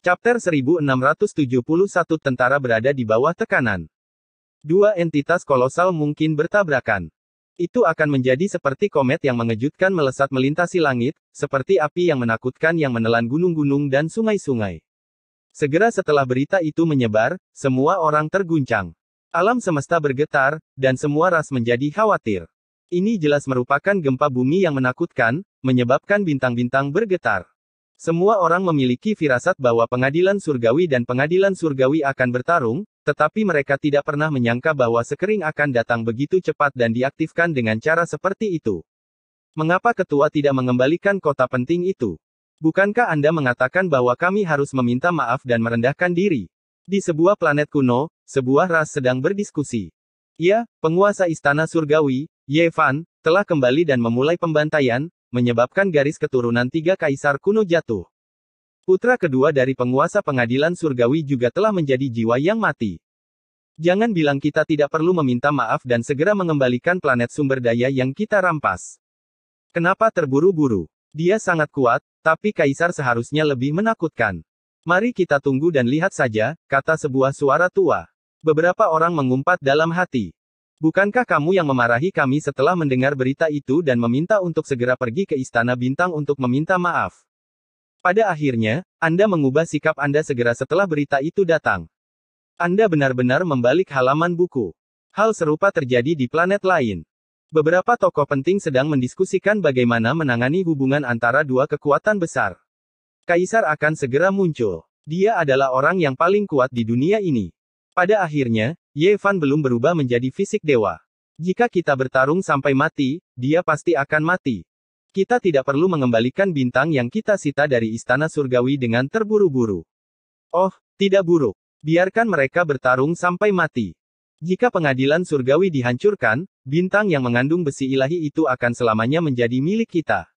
Chapter 1671 Tentara berada di bawah tekanan. Dua entitas kolosal mungkin bertabrakan. Itu akan menjadi seperti komet yang mengejutkan melesat melintasi langit, seperti api yang menakutkan yang menelan gunung-gunung dan sungai-sungai. Segera setelah berita itu menyebar, semua orang terguncang. Alam semesta bergetar, dan semua ras menjadi khawatir. Ini jelas merupakan gempa bumi yang menakutkan, menyebabkan bintang-bintang bergetar. Semua orang memiliki firasat bahwa pengadilan surgawi dan pengadilan surgawi akan bertarung, tetapi mereka tidak pernah menyangka bahwa sekering akan datang begitu cepat dan diaktifkan dengan cara seperti itu. Mengapa ketua tidak mengembalikan kota penting itu? Bukankah Anda mengatakan bahwa kami harus meminta maaf dan merendahkan diri? Di sebuah planet kuno, sebuah ras sedang berdiskusi. Ya, penguasa istana surgawi, Ye Fan, telah kembali dan memulai pembantaian, menyebabkan garis keturunan tiga kaisar kuno jatuh. Putra kedua dari penguasa pengadilan surgawi juga telah menjadi jiwa yang mati. Jangan bilang kita tidak perlu meminta maaf dan segera mengembalikan planet sumber daya yang kita rampas. Kenapa terburu-buru? Dia sangat kuat, tapi kaisar seharusnya lebih menakutkan. Mari kita tunggu dan lihat saja, kata sebuah suara tua. Beberapa orang mengumpat dalam hati. Bukankah kamu yang memarahi kami setelah mendengar berita itu dan meminta untuk segera pergi ke Istana Bintang untuk meminta maaf? Pada akhirnya, Anda mengubah sikap Anda segera setelah berita itu datang. Anda benar-benar membalik halaman buku. Hal serupa terjadi di planet lain. Beberapa tokoh penting sedang mendiskusikan bagaimana menangani hubungan antara dua kekuatan besar. Kaisar akan segera muncul. Dia adalah orang yang paling kuat di dunia ini. Pada akhirnya, Ye Fan belum berubah menjadi fisik dewa. Jika kita bertarung sampai mati, dia pasti akan mati. Kita tidak perlu mengembalikan bintang yang kita sita dari istana surgawi dengan terburu-buru. Oh, tidak buruk. Biarkan mereka bertarung sampai mati. Jika pengadilan surgawi dihancurkan, bintang yang mengandung besi ilahi itu akan selamanya menjadi milik kita.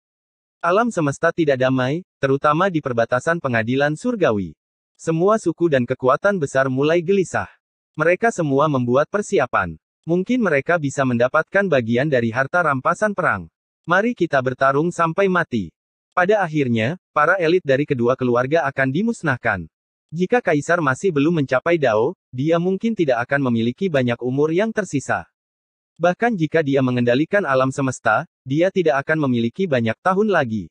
Alam semesta tidak damai, terutama di perbatasan pengadilan surgawi. Semua suku dan kekuatan besar mulai gelisah. Mereka semua membuat persiapan. Mungkin mereka bisa mendapatkan bagian dari harta rampasan perang. Mari kita bertarung sampai mati. Pada akhirnya, para elit dari kedua keluarga akan dimusnahkan. Jika kaisar masih belum mencapai Dao, dia mungkin tidak akan memiliki banyak umur yang tersisa. Bahkan jika dia mengendalikan alam semesta, dia tidak akan memiliki banyak tahun lagi.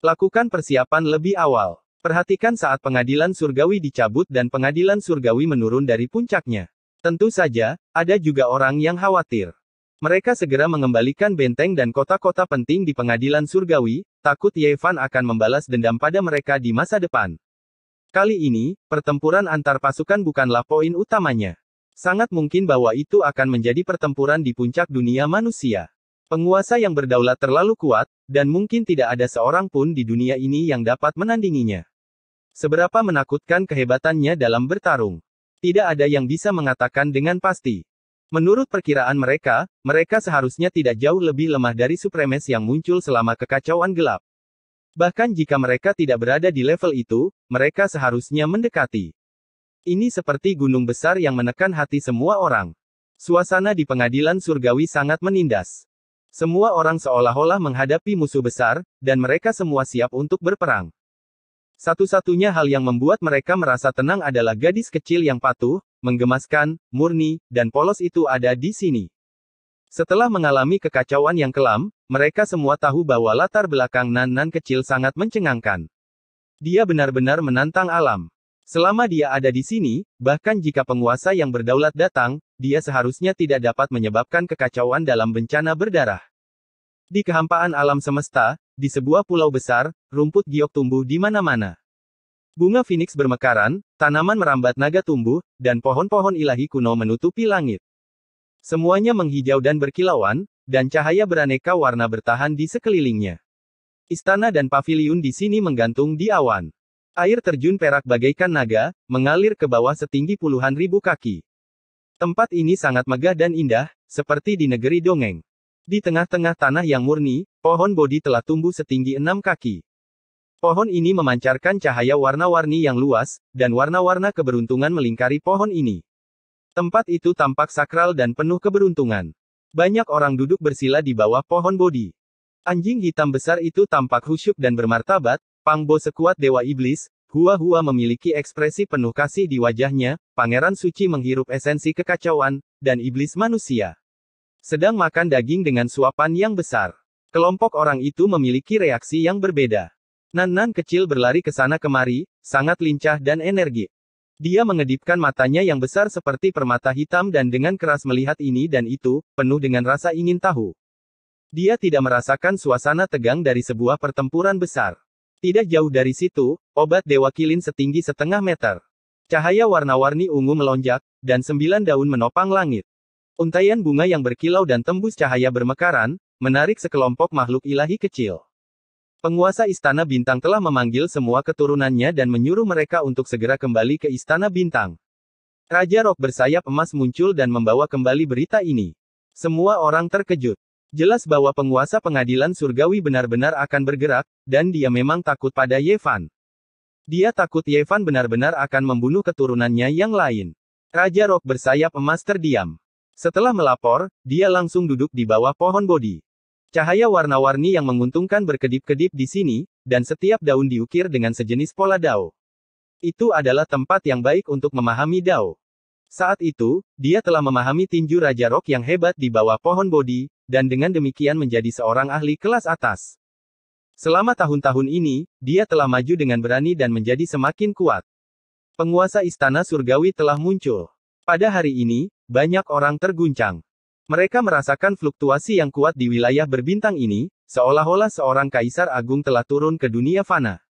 Lakukan persiapan lebih awal. Perhatikan saat pengadilan surgawi dicabut dan pengadilan surgawi menurun dari puncaknya. Tentu saja, ada juga orang yang khawatir. Mereka segera mengembalikan benteng dan kota-kota penting di pengadilan surgawi, takut Ye Fan akan membalas dendam pada mereka di masa depan. Kali ini, pertempuran antar pasukan bukanlah poin utamanya. Sangat mungkin bahwa itu akan menjadi pertempuran di puncak dunia manusia. Penguasa yang berdaulat terlalu kuat, dan mungkin tidak ada seorang pun di dunia ini yang dapat menandinginya. Seberapa menakutkan kehebatannya dalam bertarung. Tidak ada yang bisa mengatakan dengan pasti. Menurut perkiraan mereka, mereka seharusnya tidak jauh lebih lemah dari Supremes yang muncul selama kekacauan gelap. Bahkan jika mereka tidak berada di level itu, mereka seharusnya mendekati. Ini seperti gunung besar yang menekan hati semua orang. Suasana di pengadilan surgawi sangat menindas. Semua orang seolah-olah menghadapi musuh besar, dan mereka semua siap untuk berperang. Satu-satunya hal yang membuat mereka merasa tenang adalah gadis kecil yang patuh, menggemaskan, murni, dan polos itu ada di sini. Setelah mengalami kekacauan yang kelam, mereka semua tahu bahwa latar belakang Nan-Nan kecil sangat mencengangkan. Dia benar-benar menantang alam. Selama dia ada di sini, bahkan jika penguasa yang berdaulat datang, dia seharusnya tidak dapat menyebabkan kekacauan dalam bencana berdarah. Di kehampaan alam semesta, di sebuah pulau besar, rumput giok tumbuh di mana-mana. Bunga Phoenix bermekaran, tanaman merambat naga tumbuh, dan pohon-pohon ilahi kuno menutupi langit. Semuanya menghijau dan berkilauan, dan cahaya beraneka warna bertahan di sekelilingnya. Istana dan paviliun di sini menggantung di awan. Air terjun perak bagaikan naga, mengalir ke bawah setinggi puluhan ribu kaki. Tempat ini sangat megah dan indah, seperti di negeri dongeng. Di tengah-tengah tanah yang murni, pohon bodi telah tumbuh setinggi 6 kaki. Pohon ini memancarkan cahaya warna-warni yang luas, dan warna-warna keberuntungan melingkari pohon ini. Tempat itu tampak sakral dan penuh keberuntungan. Banyak orang duduk bersila di bawah pohon bodi. Anjing hitam besar itu tampak khusyuk dan bermartabat, Pangbo sekuat dewa iblis, Hua memiliki ekspresi penuh kasih di wajahnya, pangeran suci menghirup esensi kekacauan, dan iblis manusia. Sedang makan daging dengan suapan yang besar. Kelompok orang itu memiliki reaksi yang berbeda. Nan kecil berlari ke sana kemari, sangat lincah dan energik. Dia mengedipkan matanya yang besar seperti permata hitam dan dengan keras melihat ini dan itu, penuh dengan rasa ingin tahu. Dia tidak merasakan suasana tegang dari sebuah pertempuran besar. Tidak jauh dari situ, obat dewa kilin setinggi 1/2 meter. Cahaya warna-warni ungu melonjak, dan 9 daun menopang langit. Untaian bunga yang berkilau dan tembus cahaya bermekaran, menarik sekelompok makhluk ilahi kecil. Penguasa Istana Bintang telah memanggil semua keturunannya dan menyuruh mereka untuk segera kembali ke Istana Bintang. Raja Rock bersayap emas muncul dan membawa kembali berita ini. Semua orang terkejut. Jelas bahwa penguasa pengadilan surgawi benar-benar akan bergerak, dan dia memang takut pada Yevan. Dia takut Yevan benar-benar akan membunuh keturunannya yang lain. Raja Rock bersayap emas terdiam. Setelah melapor, dia langsung duduk di bawah pohon Bodhi. Cahaya warna-warni yang menguntungkan berkedip-kedip di sini, dan setiap daun diukir dengan sejenis pola Dao. Itu adalah tempat yang baik untuk memahami Dao. Saat itu, dia telah memahami tinju Raja Rock yang hebat di bawah pohon Bodhi, dan dengan demikian menjadi seorang ahli kelas atas. Selama tahun-tahun ini, dia telah maju dengan berani dan menjadi semakin kuat. Penguasa Istana Surgawi telah muncul. Pada hari ini, banyak orang terguncang. Mereka merasakan fluktuasi yang kuat di wilayah berbintang ini, seolah-olah seorang kaisar agung telah turun ke dunia fana.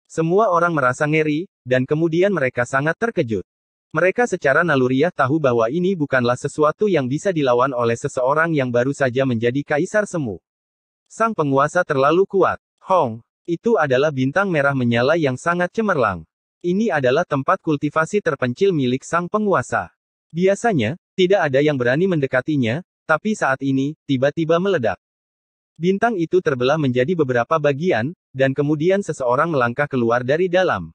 Semua orang merasa ngeri, dan kemudian mereka sangat terkejut. Mereka secara naluriah tahu bahwa ini bukanlah sesuatu yang bisa dilawan oleh seseorang yang baru saja menjadi kaisar semu. Sang penguasa terlalu kuat. Hong, itu adalah bintang merah menyala yang sangat cemerlang. Ini adalah tempat kultivasi terpencil milik sang penguasa. Biasanya, tidak ada yang berani mendekatinya, tapi saat ini, tiba-tiba meledak. Bintang itu terbelah menjadi beberapa bagian, dan kemudian seseorang melangkah keluar dari dalam.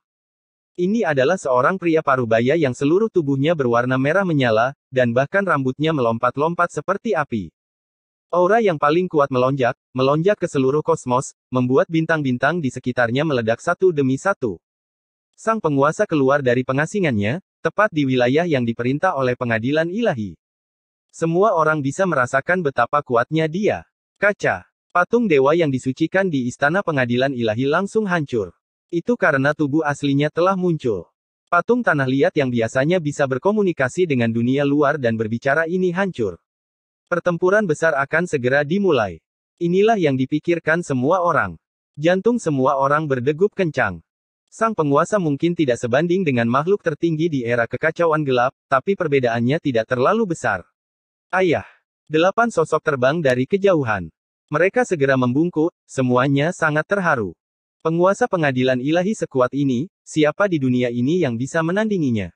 Ini adalah seorang pria parubaya yang seluruh tubuhnya berwarna merah menyala, dan bahkan rambutnya melompat-lompat seperti api. Aura yang paling kuat melonjak ke seluruh kosmos, membuat bintang-bintang di sekitarnya meledak satu demi satu. Sang penguasa keluar dari pengasingannya, tepat di wilayah yang diperintah oleh pengadilan ilahi. Semua orang bisa merasakan betapa kuatnya dia. Kaca. Patung dewa yang disucikan di istana pengadilan ilahi langsung hancur. Itu karena tubuh aslinya telah muncul. Patung tanah liat yang biasanya bisa berkomunikasi dengan dunia luar dan berbicara ini hancur. Pertempuran besar akan segera dimulai. Inilah yang dipikirkan semua orang. Jantung semua orang berdegup kencang. Sang penguasa mungkin tidak sebanding dengan makhluk tertinggi di era kekacauan gelap, tapi perbedaannya tidak terlalu besar. Ayah. 8 sosok terbang dari kejauhan. Mereka segera membungkuk, semuanya sangat terharu. Penguasa pengadilan ilahi sekuat ini, siapa di dunia ini yang bisa menandinginya?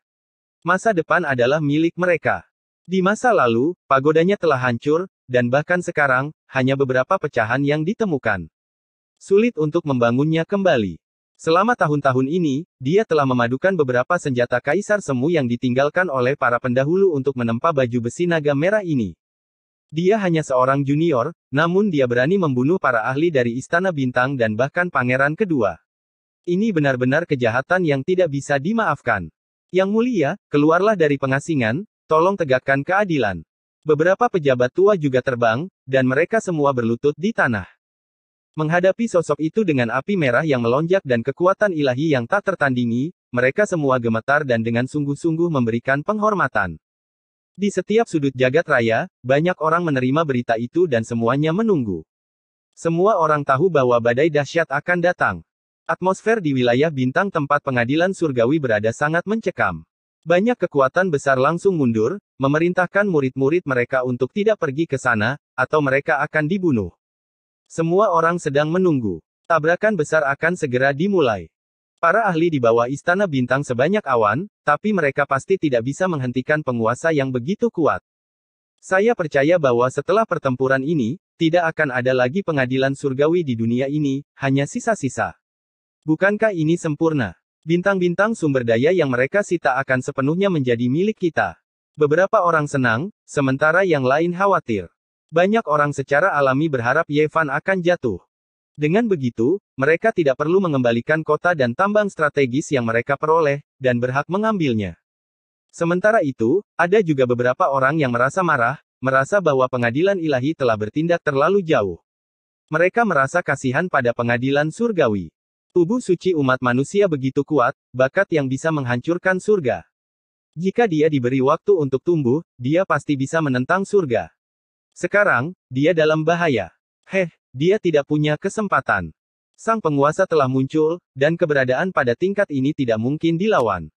Masa depan adalah milik mereka. Di masa lalu, pagodanya telah hancur, dan bahkan sekarang, hanya beberapa pecahan yang ditemukan. Sulit untuk membangunnya kembali. Selama tahun-tahun ini, dia telah memadukan beberapa senjata kaisar semu yang ditinggalkan oleh para pendahulu untuk menempa baju besi naga merah ini. Dia hanya seorang junior, namun dia berani membunuh para ahli dari Istana Bintang dan bahkan pangeran kedua. Ini benar-benar kejahatan yang tidak bisa dimaafkan. Yang mulia, keluarlah dari pengasingan, tolong tegakkan keadilan. Beberapa pejabat tua juga terbang, dan mereka semua berlutut di tanah. Menghadapi sosok itu dengan api merah yang melonjak dan kekuatan ilahi yang tak tertandingi, mereka semua gemetar dan dengan sungguh-sungguh memberikan penghormatan. Di setiap sudut jagat raya, banyak orang menerima berita itu dan semuanya menunggu. Semua orang tahu bahwa badai dahsyat akan datang. Atmosfer di wilayah bintang tempat pengadilan surgawi berada sangat mencekam. Banyak kekuatan besar langsung mundur, memerintahkan murid-murid mereka untuk tidak pergi ke sana, atau mereka akan dibunuh. Semua orang sedang menunggu. Tabrakan besar akan segera dimulai. Para ahli di bawah Istana Bintang sebanyak awan, tapi mereka pasti tidak bisa menghentikan penguasa yang begitu kuat. Saya percaya bahwa setelah pertempuran ini, tidak akan ada lagi pengadilan surgawi di dunia ini, hanya sisa-sisa. Bukankah ini sempurna? Bintang-bintang sumber daya yang mereka sita akan sepenuhnya menjadi milik kita. Beberapa orang senang, sementara yang lain khawatir. Banyak orang secara alami berharap Yevan akan jatuh. Dengan begitu, mereka tidak perlu mengembalikan kota dan tambang strategis yang mereka peroleh, dan berhak mengambilnya. Sementara itu, ada juga beberapa orang yang merasa marah, merasa bahwa pengadilan ilahi telah bertindak terlalu jauh. Mereka merasa kasihan pada pengadilan surgawi. Tubuh suci umat manusia begitu kuat, bakat yang bisa menghancurkan surga. Jika dia diberi waktu untuk tumbuh, dia pasti bisa menentang surga. Sekarang, dia dalam bahaya. Dia tidak punya kesempatan. Sang penguasa telah muncul, dan keberadaan pada tingkat ini tidak mungkin dilawan.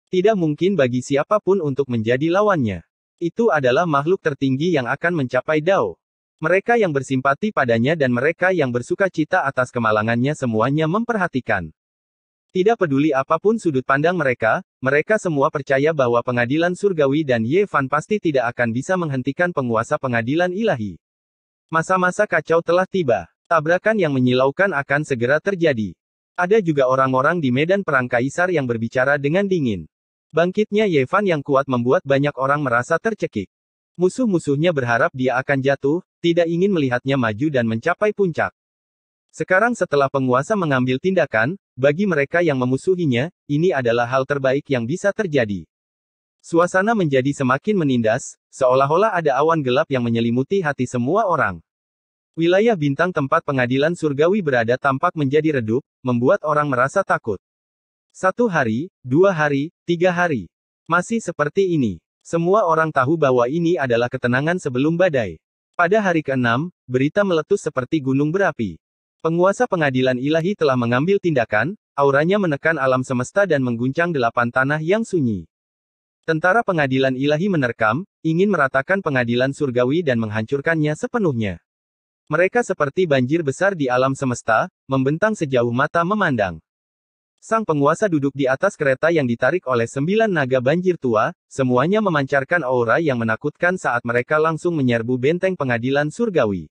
Tidak mungkin bagi siapapun untuk menjadi lawannya. Itu adalah makhluk tertinggi yang akan mencapai Dao. Mereka yang bersimpati padanya dan mereka yang bersuka cita atas kemalangannya semuanya memperhatikan. Tidak peduli apapun sudut pandang mereka, mereka semua percaya bahwa pengadilan surgawi dan Ye Fan pasti tidak akan bisa menghentikan penguasa pengadilan ilahi. Masa-masa kacau telah tiba. Tabrakan yang menyilaukan akan segera terjadi. Ada juga orang-orang di medan perang kaisar yang berbicara dengan dingin. Bangkitnya Ye Fan yang kuat membuat banyak orang merasa tercekik. Musuh-musuhnya berharap dia akan jatuh, tidak ingin melihatnya maju dan mencapai puncak. Sekarang setelah penguasa mengambil tindakan, bagi mereka yang memusuhinya, ini adalah hal terbaik yang bisa terjadi. Suasana menjadi semakin menindas, seolah-olah ada awan gelap yang menyelimuti hati semua orang. Wilayah bintang tempat pengadilan surgawi berada tampak menjadi redup, membuat orang merasa takut. 1 hari, 2 hari, 3 hari. Masih seperti ini. Semua orang tahu bahwa ini adalah ketenangan sebelum badai. Pada hari ke-6, berita meletus seperti gunung berapi. Penguasa pengadilan ilahi telah mengambil tindakan, auranya menekan alam semesta dan mengguncang 8 tanah yang sunyi. Tentara pengadilan ilahi menerkam, ingin meratakan pengadilan surgawi dan menghancurkannya sepenuhnya. Mereka seperti banjir besar di alam semesta, membentang sejauh mata memandang. Sang penguasa duduk di atas kereta yang ditarik oleh 9 naga banjir tua, semuanya memancarkan aura yang menakutkan saat mereka langsung menyerbu benteng pengadilan surgawi.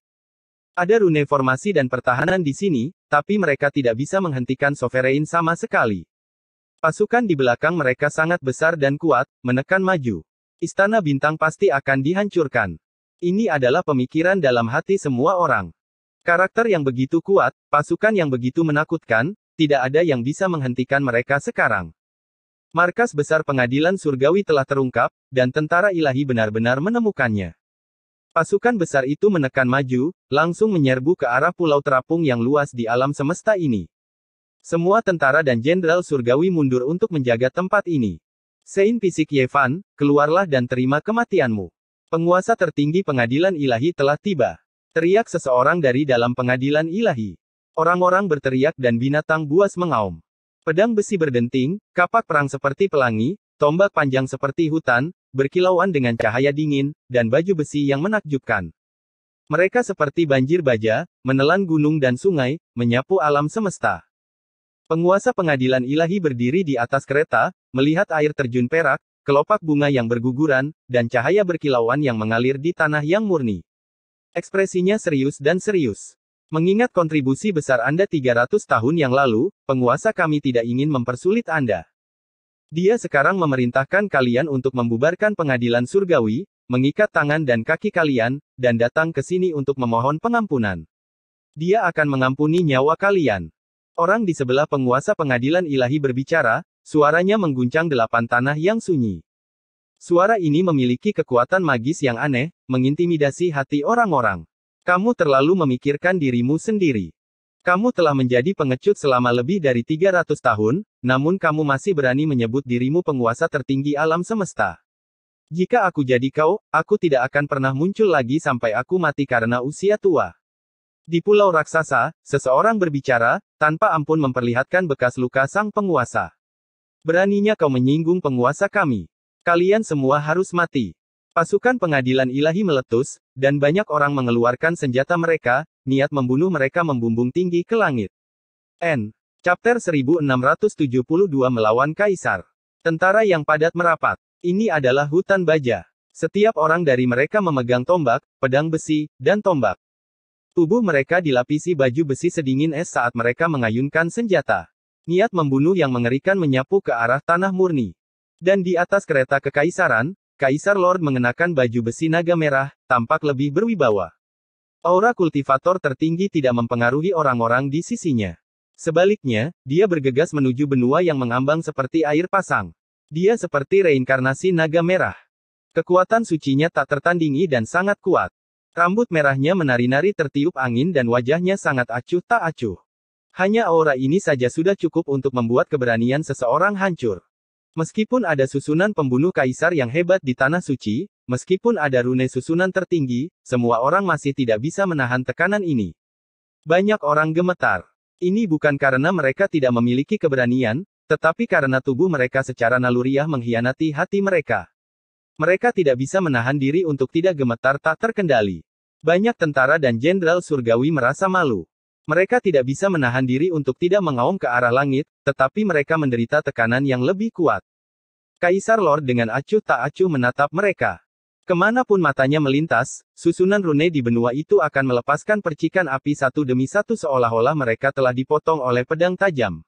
Ada rune formasi dan pertahanan di sini, tapi mereka tidak bisa menghentikan Sovereign sama sekali. Pasukan di belakang mereka sangat besar dan kuat, menekan maju. Istana bintang pasti akan dihancurkan. Ini adalah pemikiran dalam hati semua orang. Karakter yang begitu kuat, pasukan yang begitu menakutkan, tidak ada yang bisa menghentikan mereka sekarang. Markas besar pengadilan surgawi telah terungkap, dan tentara ilahi benar-benar menemukannya. Pasukan besar itu menekan maju, langsung menyerbu ke arah pulau terapung yang luas di alam semesta ini. Semua tentara dan jenderal surgawi mundur untuk menjaga tempat ini. Sein Pisik Ye Fan, keluarlah dan terima kematianmu. Penguasa tertinggi pengadilan ilahi telah tiba. Teriak seseorang dari dalam pengadilan ilahi. Orang-orang berteriak dan binatang buas mengaum. Pedang besi berdenting, kapak perang seperti pelangi, tombak panjang seperti hutan, berkilauan dengan cahaya dingin, dan baju besi yang menakjubkan. Mereka seperti banjir baja, menelan gunung dan sungai, menyapu alam semesta. Penguasa pengadilan ilahi berdiri di atas kereta, melihat air terjun perak, kelopak bunga yang berguguran, dan cahaya berkilauan yang mengalir di tanah yang murni. Ekspresinya serius dan serius. Mengingat kontribusi besar Anda 300 tahun yang lalu, penguasa kami tidak ingin mempersulit Anda. Dia sekarang memerintahkan kalian untuk membubarkan pengadilan surgawi, mengikat tangan dan kaki kalian, dan datang ke sini untuk memohon pengampunan. Dia akan mengampuni nyawa kalian. Orang di sebelah penguasa pengadilan ilahi berbicara, suaranya mengguncang 8 tanah yang sunyi. Suara ini memiliki kekuatan magis yang aneh, mengintimidasi hati orang-orang. Kamu terlalu memikirkan dirimu sendiri. Kamu telah menjadi pengecut selama lebih dari 300 tahun, namun kamu masih berani menyebut dirimu penguasa tertinggi alam semesta. Jika aku jadi kau, aku tidak akan pernah muncul lagi sampai aku mati karena usia tua. Di pulau raksasa, seseorang berbicara, tanpa ampun memperlihatkan bekas luka sang penguasa. Beraninya kau menyinggung penguasa kami. Kalian semua harus mati. Pasukan pengadilan ilahi meletus, dan banyak orang mengeluarkan senjata mereka, niat membunuh mereka membumbung tinggi ke langit. Chapter 1672 melawan Kaisar. Tentara yang padat merapat. Ini adalah hutan baja. Setiap orang dari mereka memegang tombak, pedang besi, dan tombak. Tubuh mereka dilapisi baju besi sedingin es saat mereka mengayunkan senjata. Niat membunuh yang mengerikan menyapu ke arah tanah murni. Dan di atas kereta kekaisaran, Kaisar Lord mengenakan baju besi naga merah, tampak lebih berwibawa. Aura kultivator tertinggi tidak mempengaruhi orang-orang di sisinya. Sebaliknya, dia bergegas menuju benua yang mengambang seperti air pasang. Dia seperti reinkarnasi naga merah. Kekuatan sucinya tak tertandingi dan sangat kuat. Rambut merahnya menari-nari tertiup angin dan wajahnya sangat acuh tak acuh. Hanya aura ini saja sudah cukup untuk membuat keberanian seseorang hancur. Meskipun ada susunan pembunuh kaisar yang hebat di tanah suci, meskipun ada rune susunan tertinggi, semua orang masih tidak bisa menahan tekanan ini. Banyak orang gemetar. Ini bukan karena mereka tidak memiliki keberanian, tetapi karena tubuh mereka secara naluriah mengkhianati hati mereka. Mereka tidak bisa menahan diri untuk tidak gemetar tak terkendali. Banyak tentara dan jenderal surgawi merasa malu. Mereka tidak bisa menahan diri untuk tidak mengaum ke arah langit, tetapi mereka menderita tekanan yang lebih kuat. Kaisar Lord dengan acuh tak acuh menatap mereka. Kemanapun matanya melintas, susunan rune di benua itu akan melepaskan percikan api satu demi satu seolah-olah mereka telah dipotong oleh pedang tajam.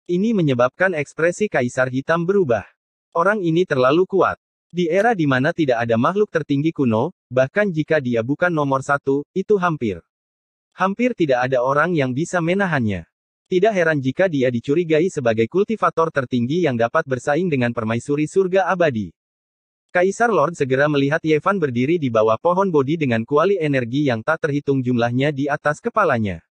Ini menyebabkan ekspresi Kaisar Hitam berubah. Orang ini terlalu kuat. Di era di mana tidak ada makhluk tertinggi kuno, bahkan jika dia bukan nomor satu, itu hampir tidak ada orang yang bisa menahannya. Tidak heran jika dia dicurigai sebagai kultivator tertinggi yang dapat bersaing dengan permaisuri surga abadi. Kaisar Lord segera melihat Yevan berdiri di bawah pohon Bodhi dengan kuali energi yang tak terhitung jumlahnya di atas kepalanya.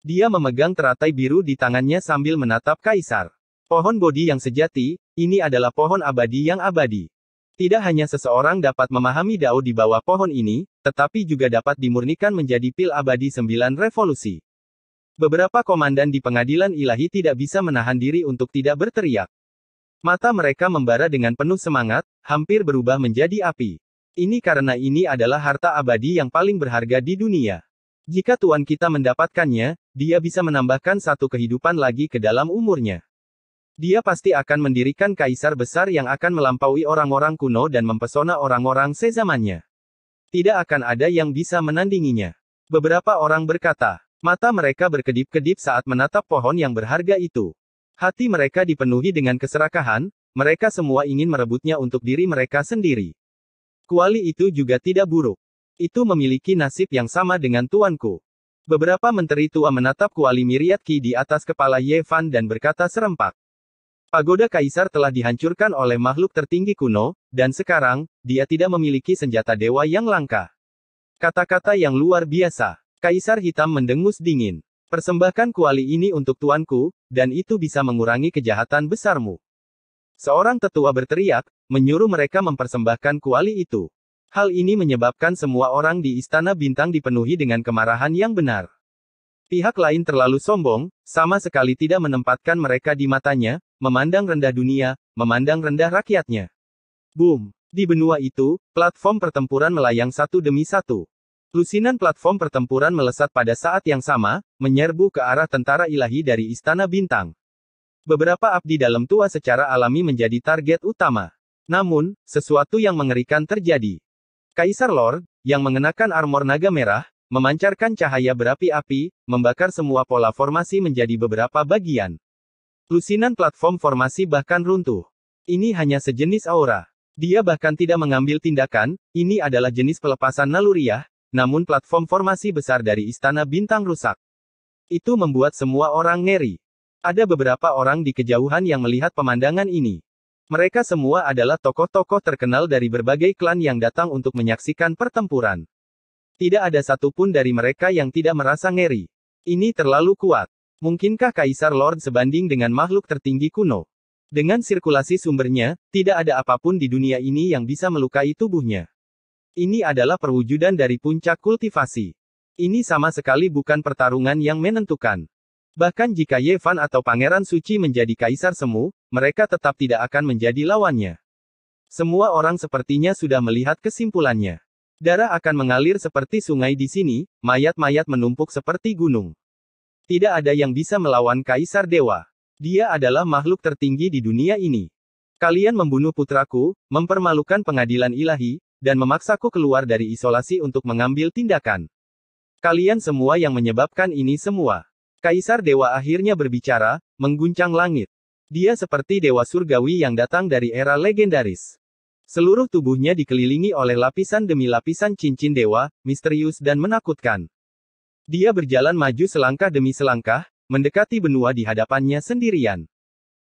Dia memegang teratai biru di tangannya sambil menatap Kaisar. Pohon Bodhi yang sejati, ini adalah pohon abadi yang abadi. Tidak hanya seseorang dapat memahami Dao di bawah pohon ini, tetapi juga dapat dimurnikan menjadi pil abadi 9 revolusi. Beberapa komandan di pengadilan ilahi tidak bisa menahan diri untuk tidak berteriak. Mata mereka membara dengan penuh semangat, hampir berubah menjadi api. Ini karena ini adalah harta abadi yang paling berharga di dunia. Jika Tuan kita mendapatkannya, dia bisa menambahkan satu kehidupan lagi ke dalam umurnya. Dia pasti akan mendirikan kaisar besar yang akan melampaui orang-orang kuno dan mempesona orang-orang sezamannya. Tidak akan ada yang bisa menandinginya. Beberapa orang berkata, mata mereka berkedip-kedip saat menatap pohon yang berharga itu. Hati mereka dipenuhi dengan keserakahan, mereka semua ingin merebutnya untuk diri mereka sendiri. Kuali itu juga tidak buruk. Itu memiliki nasib yang sama dengan tuanku. Beberapa menteri tua menatap kuali Myriad Ki di atas kepala Yevan dan berkata serempak. Pagoda kaisar telah dihancurkan oleh makhluk tertinggi kuno, dan sekarang, dia tidak memiliki senjata dewa yang langka. Kata-kata yang luar biasa. Kaisar Hitam mendengus dingin. Persembahkan kuali ini untuk tuanku, dan itu bisa mengurangi kejahatan besarmu. Seorang tetua berteriak, menyuruh mereka mempersembahkan kuali itu. Hal ini menyebabkan semua orang di Istana Bintang dipenuhi dengan kemarahan yang benar. Pihak lain terlalu sombong, sama sekali tidak menempatkan mereka di matanya, memandang rendah dunia, memandang rendah rakyatnya. Boom! Di benua itu, platform pertempuran melayang satu demi satu. Lusinan platform pertempuran melesat pada saat yang sama, menyerbu ke arah tentara ilahi dari Istana Bintang. Beberapa abdi dalam tua secara alami menjadi target utama. Namun, sesuatu yang mengerikan terjadi. Kaisar Lord, yang mengenakan armor naga merah, memancarkan cahaya berapi-api, membakar semua pola formasi menjadi beberapa bagian. Lusinan platform formasi bahkan runtuh. Ini hanya sejenis aura. Dia bahkan tidak mengambil tindakan, ini adalah jenis pelepasan naluriah, namun platform formasi besar dari Istana Bintang rusak. Itu membuat semua orang ngeri. Ada beberapa orang di kejauhan yang melihat pemandangan ini. Mereka semua adalah tokoh-tokoh terkenal dari berbagai klan yang datang untuk menyaksikan pertempuran. Tidak ada satupun dari mereka yang tidak merasa ngeri. Ini terlalu kuat. Mungkinkah Kaisar Lord sebanding dengan makhluk tertinggi kuno? Dengan sirkulasi sumbernya, tidak ada apapun di dunia ini yang bisa melukai tubuhnya. Ini adalah perwujudan dari puncak kultivasi. Ini sama sekali bukan pertarungan yang menentukan. Bahkan jika Yevan atau Pangeran Suci menjadi kaisar semu, mereka tetap tidak akan menjadi lawannya. Semua orang sepertinya sudah melihat kesimpulannya. Darah akan mengalir seperti sungai di sini, mayat-mayat menumpuk seperti gunung. Tidak ada yang bisa melawan Kaisar Dewa. Dia adalah makhluk tertinggi di dunia ini. Kalian membunuh putraku, mempermalukan pengadilan ilahi, dan memaksaku keluar dari isolasi untuk mengambil tindakan. Kalian semua yang menyebabkan ini semua. Kaisar Dewa akhirnya berbicara, mengguncang langit. Dia seperti dewa surgawi yang datang dari era legendaris. Seluruh tubuhnya dikelilingi oleh lapisan demi lapisan cincin dewa, misterius dan menakutkan. Dia berjalan maju selangkah demi selangkah, mendekati benua di hadapannya sendirian.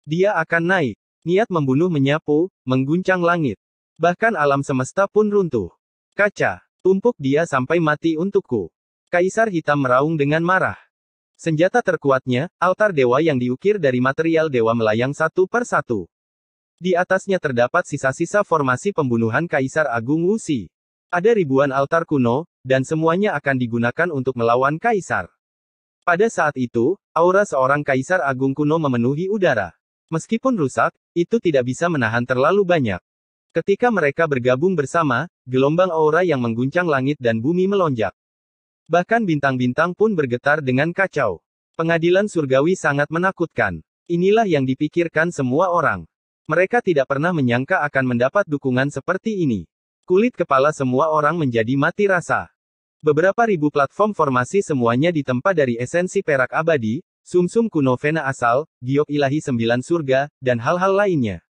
Dia akan naik. Niat membunuh menyapu, mengguncang langit. Bahkan alam semesta pun runtuh. Kaca, tumpuk dia sampai mati untukku. Kaisar Hitam meraung dengan marah. Senjata terkuatnya, altar dewa yang diukir dari material dewa melayang satu per satu. Di atasnya terdapat sisa-sisa formasi pembunuhan Kaisar Agung Wuxi. Ada ribuan altar kuno, dan semuanya akan digunakan untuk melawan Kaisar. Pada saat itu, aura seorang Kaisar Agung kuno memenuhi udara. Meskipun rusak, itu tidak bisa menahan terlalu banyak. Ketika mereka bergabung bersama, gelombang aura yang mengguncang langit dan bumi melonjak. Bahkan bintang-bintang pun bergetar dengan kacau. Pengadilan surgawi sangat menakutkan. Inilah yang dipikirkan semua orang. Mereka tidak pernah menyangka akan mendapat dukungan seperti ini. Kulit kepala semua orang menjadi mati rasa. Beberapa ribu platform formasi semuanya ditempa dari esensi perak abadi, sumsum kuno Vena asal, giok ilahi 9 surga, dan hal-hal lainnya.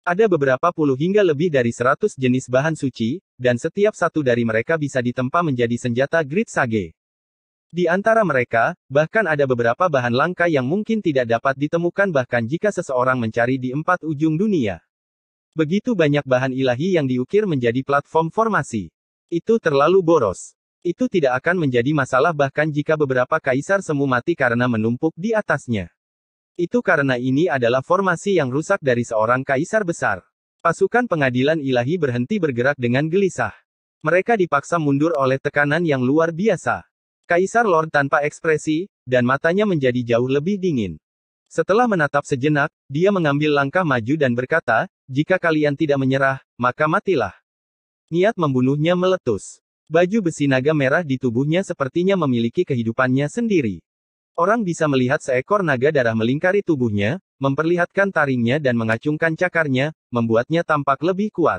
Ada beberapa puluh hingga lebih dari 100 jenis bahan suci, dan setiap satu dari mereka bisa ditempa menjadi senjata Grid Sage. Di antara mereka, bahkan ada beberapa bahan langka yang mungkin tidak dapat ditemukan bahkan jika seseorang mencari di 4 ujung dunia. Begitu banyak bahan ilahi yang diukir menjadi platform formasi. Itu terlalu boros. Itu tidak akan menjadi masalah bahkan jika beberapa kaisar semu mati karena menumpuk di atasnya. Itu karena ini adalah formasi yang rusak dari seorang kaisar besar. Pasukan pengadilan ilahi berhenti bergerak dengan gelisah. Mereka dipaksa mundur oleh tekanan yang luar biasa. Kaisar Lord tanpa ekspresi, dan matanya menjadi jauh lebih dingin. Setelah menatap sejenak, dia mengambil langkah maju dan berkata, "Jika kalian tidak menyerah, maka matilah." Niat membunuhnya meletus. Baju besi naga merah di tubuhnya sepertinya memiliki kehidupannya sendiri. Orang bisa melihat seekor naga darah melingkari tubuhnya, memperlihatkan taringnya dan mengacungkan cakarnya, membuatnya tampak lebih kuat.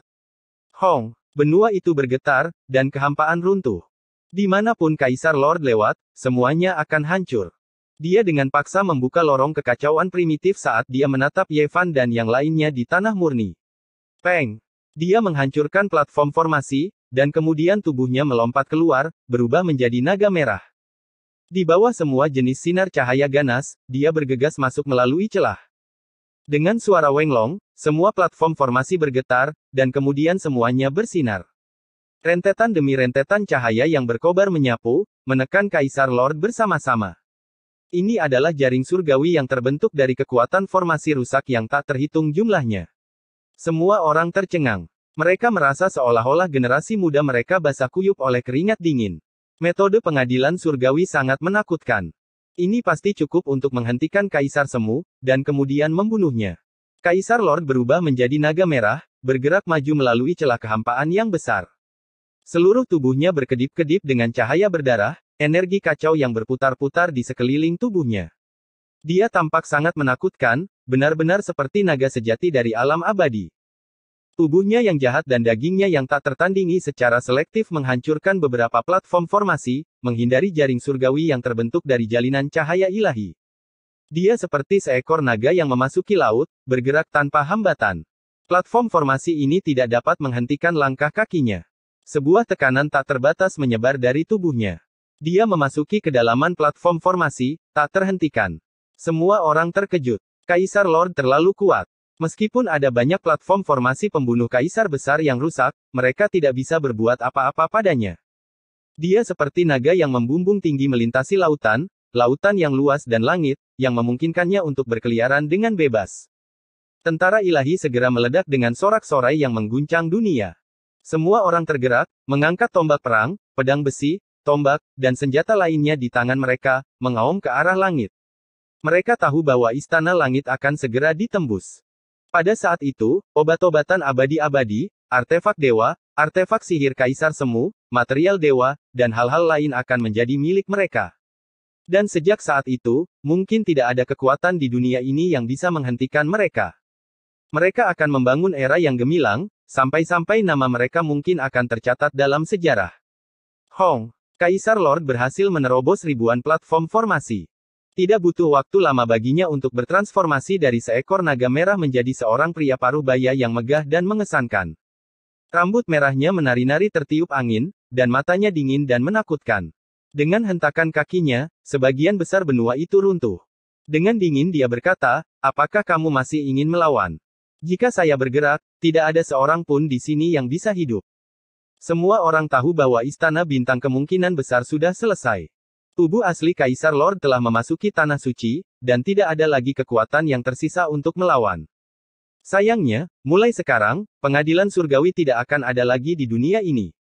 Hong, benua itu bergetar, dan kehampaan runtuh. Dimanapun Kaisar Lord lewat, semuanya akan hancur. Dia dengan paksa membuka lorong kekacauan primitif saat dia menatap Yevan dan yang lainnya di tanah murni. Peng! Dia menghancurkan platform formasi, dan kemudian tubuhnya melompat keluar, berubah menjadi naga merah. Di bawah semua jenis sinar cahaya ganas, dia bergegas masuk melalui celah. Dengan suara wenglong, semua platform formasi bergetar, dan kemudian semuanya bersinar. Rentetan demi rentetan cahaya yang berkobar menyapu, menekan Kaisar Lord bersama-sama. Ini adalah jaring surgawi yang terbentuk dari kekuatan formasi rusak yang tak terhitung jumlahnya. Semua orang tercengang. Mereka merasa seolah-olah generasi muda mereka basah kuyup oleh keringat dingin. Metode pengadilan surgawi sangat menakutkan. Ini pasti cukup untuk menghentikan Kaisar Semu, dan kemudian membunuhnya. Kaisar Lord berubah menjadi naga merah, bergerak maju melalui celah kehampaan yang besar. Seluruh tubuhnya berkedip-kedip dengan cahaya berdarah, energi kacau yang berputar-putar di sekeliling tubuhnya. Dia tampak sangat menakutkan, benar-benar seperti naga sejati dari alam abadi. Tubuhnya yang jahat dan dagingnya yang tak tertandingi secara selektif menghancurkan beberapa platform formasi, menghindari jaring surgawi yang terbentuk dari jalinan cahaya ilahi. Dia seperti seekor naga yang memasuki laut, bergerak tanpa hambatan. Platform formasi ini tidak dapat menghentikan langkah kakinya. Sebuah tekanan tak terbatas menyebar dari tubuhnya. Dia memasuki kedalaman platform formasi, tak terhentikan. Semua orang terkejut. Kaisar Lord terlalu kuat. Meskipun ada banyak platform formasi pembunuh kaisar besar yang rusak, mereka tidak bisa berbuat apa-apa padanya. Dia seperti naga yang membumbung tinggi melintasi lautan, lautan yang luas dan langit, yang memungkinkannya untuk berkeliaran dengan bebas. Tentara ilahi segera meledak dengan sorak-sorai yang mengguncang dunia. Semua orang tergerak, mengangkat tombak perang, pedang besi, tombak, dan senjata lainnya di tangan mereka, mengaum ke arah langit. Mereka tahu bahwa istana langit akan segera ditembus. Pada saat itu, obat-obatan abadi-abadi, artefak dewa, artefak sihir kaisar semu, material dewa, dan hal-hal lain akan menjadi milik mereka. Dan sejak saat itu, mungkin tidak ada kekuatan di dunia ini yang bisa menghentikan mereka. Mereka akan membangun era yang gemilang, sampai-sampai nama mereka mungkin akan tercatat dalam sejarah. Hong! Kaisar Lord berhasil menerobos ribuan platform formasi. Tidak butuh waktu lama baginya untuk bertransformasi dari seekor naga merah menjadi seorang pria paruh baya yang megah dan mengesankan. Rambut merahnya menari-nari tertiup angin, dan matanya dingin dan menakutkan. Dengan hentakan kakinya, sebagian besar benua itu runtuh. Dengan dingin dia berkata, apakah kamu masih ingin melawan? Jika saya bergerak, tidak ada seorang pun di sini yang bisa hidup. Semua orang tahu bahwa Istana Bintang kemungkinan besar sudah selesai. Tubuh asli Kaisar Lord telah memasuki Tanah Suci, dan tidak ada lagi kekuatan yang tersisa untuk melawan. Sayangnya, mulai sekarang, pengadilan surgawi tidak akan ada lagi di dunia ini.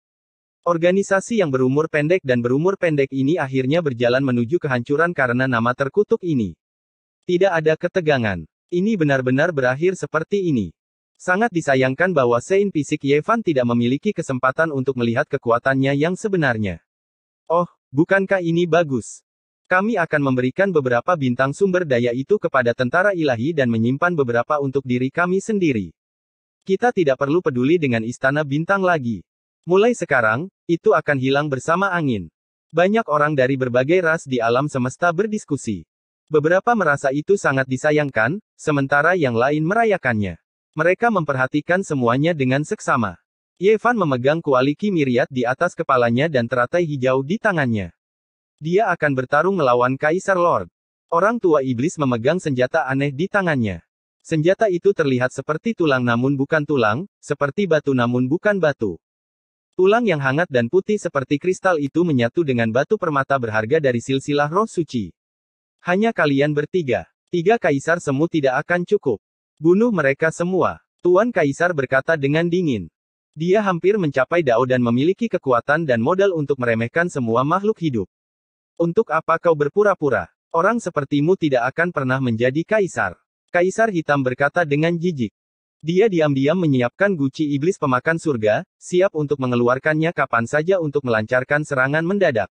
Organisasi yang berumur pendek dan berumur pendek ini akhirnya berjalan menuju kehancuran karena nama terkutuk ini. Tidak ada ketegangan. Ini benar-benar berakhir seperti ini. Sangat disayangkan bahwa Saint Pisik Yevan tidak memiliki kesempatan untuk melihat kekuatannya yang sebenarnya. Oh, bukankah ini bagus? Kami akan memberikan beberapa bintang sumber daya itu kepada tentara ilahi dan menyimpan beberapa untuk diri kami sendiri. Kita tidak perlu peduli dengan Istana Bintang lagi. Mulai sekarang, itu akan hilang bersama angin. Banyak orang dari berbagai ras di alam semesta berdiskusi. Beberapa merasa itu sangat disayangkan, sementara yang lain merayakannya. Mereka memperhatikan semuanya dengan seksama. Yevan memegang kualiki Miriat di atas kepalanya dan teratai hijau di tangannya. Dia akan bertarung melawan Kaisar Lord. Orang tua iblis memegang senjata aneh di tangannya. Senjata itu terlihat seperti tulang namun bukan tulang, seperti batu namun bukan batu. Tulang yang hangat dan putih seperti kristal itu menyatu dengan batu permata berharga dari silsilah roh suci. Hanya kalian bertiga. 3 kaisar semu tidak akan cukup. Bunuh mereka semua. Tuan Kaisar berkata dengan dingin. Dia hampir mencapai Dao dan memiliki kekuatan dan modal untuk meremehkan semua makhluk hidup. Untuk apa kau berpura-pura? Orang sepertimu tidak akan pernah menjadi kaisar. Kaisar hitam berkata dengan jijik. Dia diam-diam menyiapkan guci iblis pemakan surga, siap untuk mengeluarkannya kapan saja untuk melancarkan serangan mendadak.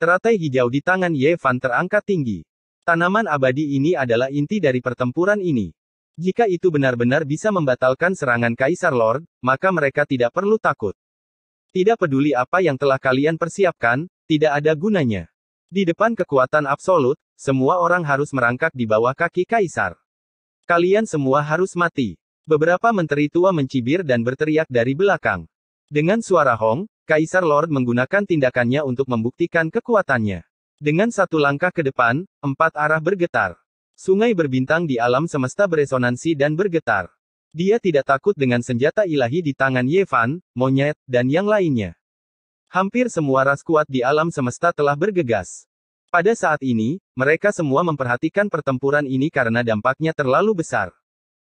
Teratai hijau di tangan Yevan terangkat tinggi. Tanaman abadi ini adalah inti dari pertempuran ini. Jika itu benar-benar bisa membatalkan serangan Kaisar Lord, maka mereka tidak perlu takut. Tidak peduli apa yang telah kalian persiapkan, tidak ada gunanya. Di depan kekuatan absolut, semua orang harus merangkak di bawah kaki Kaisar. Kalian semua harus mati. Beberapa menteri tua mencibir dan berteriak dari belakang. Dengan suara hong, Kaisar Lord menggunakan tindakannya untuk membuktikan kekuatannya. Dengan satu langkah ke depan, 4 arah bergetar. Sungai berbintang di alam semesta beresonansi dan bergetar. Dia tidak takut dengan senjata ilahi di tangan Yevan, monyet, dan yang lainnya. Hampir semua ras kuat di alam semesta telah bergegas. Pada saat ini, mereka semua memperhatikan pertempuran ini karena dampaknya terlalu besar.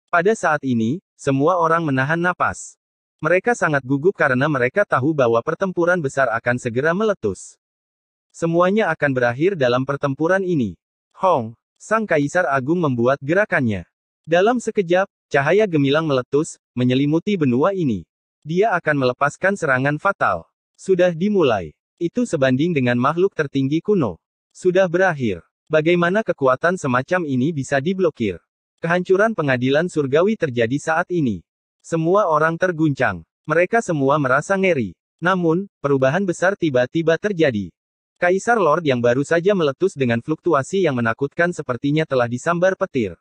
Pada saat ini, semua orang menahan napas. Mereka sangat gugup karena mereka tahu bahwa pertempuran besar akan segera meletus. Semuanya akan berakhir dalam pertempuran ini. Hong, Sang Kaisar Agung membuat gerakannya. Dalam sekejap, cahaya gemilang meletus, menyelimuti benua ini. Dia akan melepaskan serangan fatal. Sudah dimulai. Itu sebanding dengan makhluk tertinggi kuno. Sudah berakhir. Bagaimana kekuatan semacam ini bisa diblokir? Kehancuran pengadilan surgawi terjadi saat ini. Semua orang terguncang. Mereka semua merasa ngeri. Namun, perubahan besar tiba-tiba terjadi. Kaisar Lord yang baru saja meletus dengan fluktuasi yang menakutkan sepertinya telah disambar petir.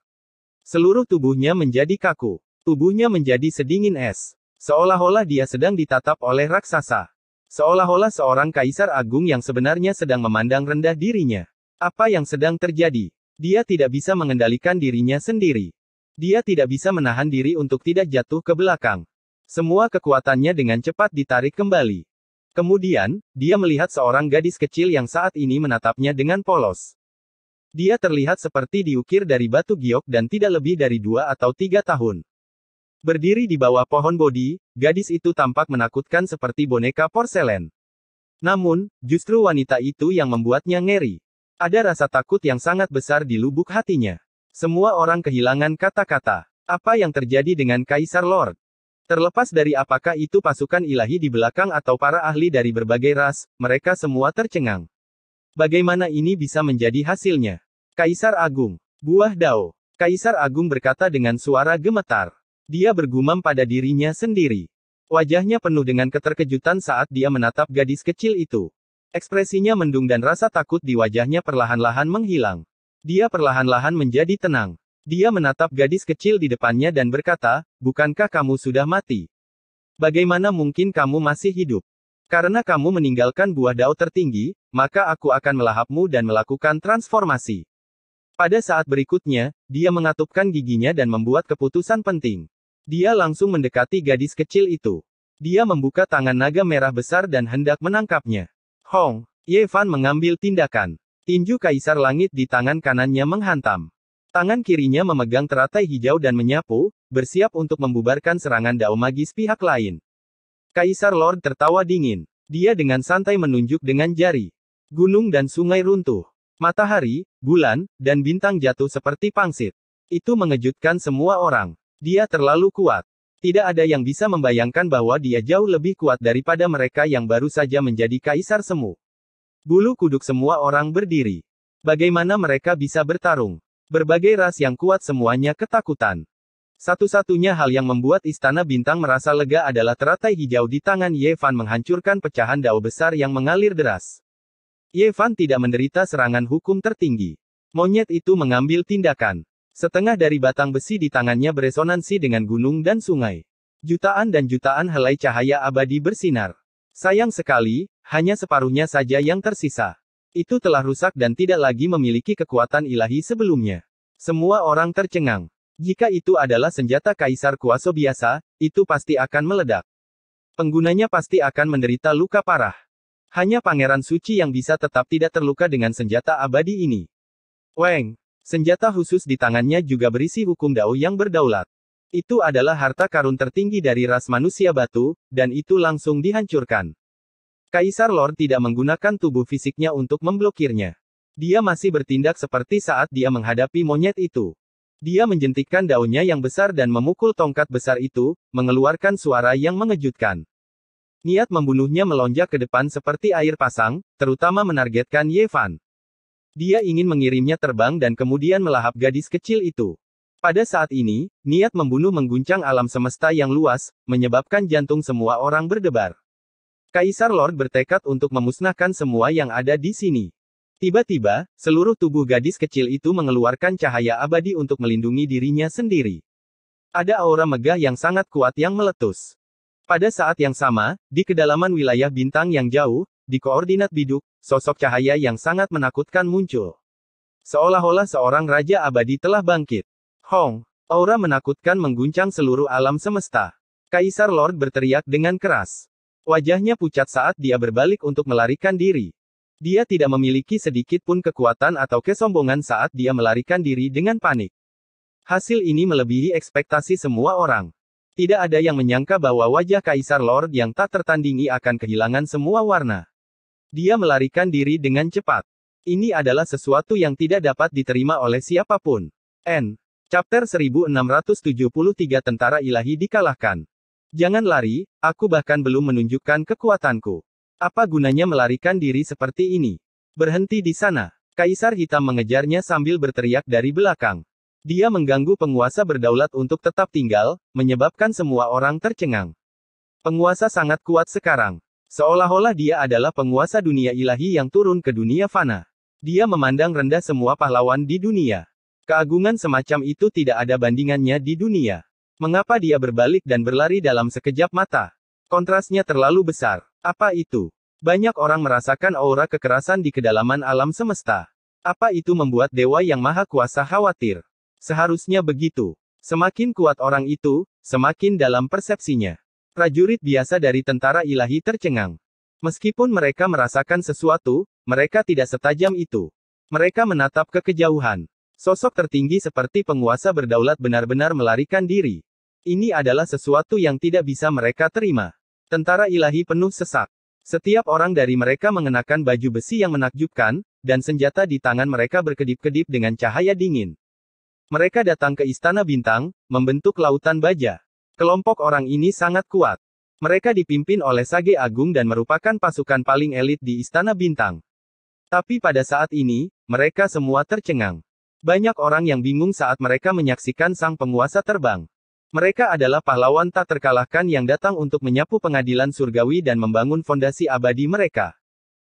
Seluruh tubuhnya menjadi kaku. Tubuhnya menjadi sedingin es. Seolah-olah dia sedang ditatap oleh raksasa. Seolah-olah seorang kaisar agung yang sebenarnya sedang memandang rendah dirinya. Apa yang sedang terjadi? Dia tidak bisa mengendalikan dirinya sendiri. Dia tidak bisa menahan diri untuk tidak jatuh ke belakang. Semua kekuatannya dengan cepat ditarik kembali. Kemudian, dia melihat seorang gadis kecil yang saat ini menatapnya dengan polos. Dia terlihat seperti diukir dari batu giok dan tidak lebih dari 2 atau 3 tahun. Berdiri di bawah pohon bodi, gadis itu tampak menakutkan seperti boneka porselen. Namun, justru wanita itu yang membuatnya ngeri. Ada rasa takut yang sangat besar di lubuk hatinya. Semua orang kehilangan kata-kata. Apa yang terjadi dengan Kaisar Lord? Terlepas dari apakah itu pasukan ilahi di belakang atau para ahli dari berbagai ras, mereka semua tercengang. Bagaimana ini bisa menjadi hasilnya? Kaisar Agung. Buah Dao. Kaisar Agung berkata dengan suara gemetar. Dia bergumam pada dirinya sendiri. Wajahnya penuh dengan keterkejutan saat dia menatap gadis kecil itu. Ekspresinya mendung dan rasa takut di wajahnya perlahan-lahan menghilang. Dia perlahan-lahan menjadi tenang. Dia menatap gadis kecil di depannya dan berkata, bukankah kamu sudah mati? Bagaimana mungkin kamu masih hidup? Karena kamu meninggalkan buah dao tertinggi, maka aku akan melahapmu dan melakukan transformasi. Pada saat berikutnya, dia mengatupkan giginya dan membuat keputusan penting. Dia langsung mendekati gadis kecil itu. Dia membuka tangan naga merah besar dan hendak menangkapnya. Hong, Ye Fan mengambil tindakan. Tinju Kaisar Langit di tangan kanannya menghantam. Tangan kirinya memegang teratai hijau dan menyapu, bersiap untuk membubarkan serangan dao magis pihak lain. Kaisar Lord tertawa dingin. Dia dengan santai menunjuk dengan jari. Gunung dan sungai runtuh. Matahari, bulan, dan bintang jatuh seperti pangsit. Itu mengejutkan semua orang. Dia terlalu kuat. Tidak ada yang bisa membayangkan bahwa dia jauh lebih kuat daripada mereka yang baru saja menjadi kaisar semu. Bulu kuduk semua orang berdiri. Bagaimana mereka bisa bertarung? Berbagai ras yang kuat semuanya ketakutan. Satu-satunya hal yang membuat Istana Bintang merasa lega adalah teratai hijau di tangan Ye Fan menghancurkan pecahan dao besar yang mengalir deras. Ye Fan tidak menderita serangan hukum tertinggi. Monyet itu mengambil tindakan. Setengah dari batang besi di tangannya beresonansi dengan gunung dan sungai. Jutaan dan jutaan helai cahaya abadi bersinar. Sayang sekali, hanya separuhnya saja yang tersisa. Itu telah rusak dan tidak lagi memiliki kekuatan ilahi sebelumnya. Semua orang tercengang. Jika itu adalah senjata kaisar kuasa biasa, itu pasti akan meledak. Penggunanya pasti akan menderita luka parah. Hanya Pangeran Suci yang bisa tetap tidak terluka dengan senjata abadi ini. Weng, senjata khusus di tangannya juga berisi hukum dao yang berdaulat. Itu adalah harta karun tertinggi dari ras manusia batu, dan itu langsung dihancurkan. Kaisar Lord tidak menggunakan tubuh fisiknya untuk memblokirnya. Dia masih bertindak seperti saat dia menghadapi monyet itu. Dia menjentikkan daunnya yang besar dan memukul tongkat besar itu, mengeluarkan suara yang mengejutkan. Niat membunuhnya melonjak ke depan seperti air pasang, terutama menargetkan Ye Fan. Dia ingin mengirimnya terbang dan kemudian melahap gadis kecil itu. Pada saat ini, niat membunuh mengguncang alam semesta yang luas, menyebabkan jantung semua orang berdebar. Kaisar Lord bertekad untuk memusnahkan semua yang ada di sini. Tiba-tiba, seluruh tubuh gadis kecil itu mengeluarkan cahaya abadi untuk melindungi dirinya sendiri. Ada aura megah yang sangat kuat yang meletus. Pada saat yang sama, di kedalaman wilayah bintang yang jauh, di koordinat biduk, sosok cahaya yang sangat menakutkan muncul. Seolah-olah seorang raja abadi telah bangkit. Hong, aura menakutkan mengguncang seluruh alam semesta. Kaisar Lord berteriak dengan keras. Wajahnya pucat saat dia berbalik untuk melarikan diri. Dia tidak memiliki sedikit pun kekuatan atau kesombongan saat dia melarikan diri dengan panik. Hasil ini melebihi ekspektasi semua orang. Tidak ada yang menyangka bahwa wajah Kaisar Lord yang tak tertandingi akan kehilangan semua warna. Dia melarikan diri dengan cepat. Ini adalah sesuatu yang tidak dapat diterima oleh siapapun. Chapter 1673 Tentara Ilahi dikalahkan. Jangan lari, aku bahkan belum menunjukkan kekuatanku. Apa gunanya melarikan diri seperti ini? Berhenti di sana. Kaisar Hitam mengejarnya sambil berteriak dari belakang. Dia mengganggu penguasa berdaulat untuk tetap tinggal, menyebabkan semua orang tercengang. Penguasa sangat kuat sekarang. Seolah-olah dia adalah penguasa dunia ilahi yang turun ke dunia fana. Dia memandang rendah semua pahlawan di dunia. Keagungan semacam itu tidak ada bandingannya di dunia. Mengapa dia berbalik dan berlari dalam sekejap mata? Kontrasnya terlalu besar. Apa itu? Banyak orang merasakan aura kekerasan di kedalaman alam semesta. Apa itu membuat dewa yang maha kuasa khawatir? Seharusnya begitu. Semakin kuat orang itu, semakin dalam persepsinya. Prajurit biasa dari tentara ilahi tercengang. Meskipun mereka merasakan sesuatu, mereka tidak setajam itu. Mereka menatap ke kejauhan. Sosok tertinggi seperti penguasa berdaulat benar-benar melarikan diri. Ini adalah sesuatu yang tidak bisa mereka terima. Tentara ilahi penuh sesak. Setiap orang dari mereka mengenakan baju besi yang menakjubkan, dan senjata di tangan mereka berkedip-kedip dengan cahaya dingin. Mereka datang ke Istana Bintang, membentuk lautan baja. Kelompok orang ini sangat kuat. Mereka dipimpin oleh Sage Agung dan merupakan pasukan paling elit di Istana Bintang. Tapi pada saat ini, mereka semua tercengang. Banyak orang yang bingung saat mereka menyaksikan sang penguasa terbang. Mereka adalah pahlawan tak terkalahkan yang datang untuk menyapu pengadilan surgawi dan membangun fondasi abadi mereka.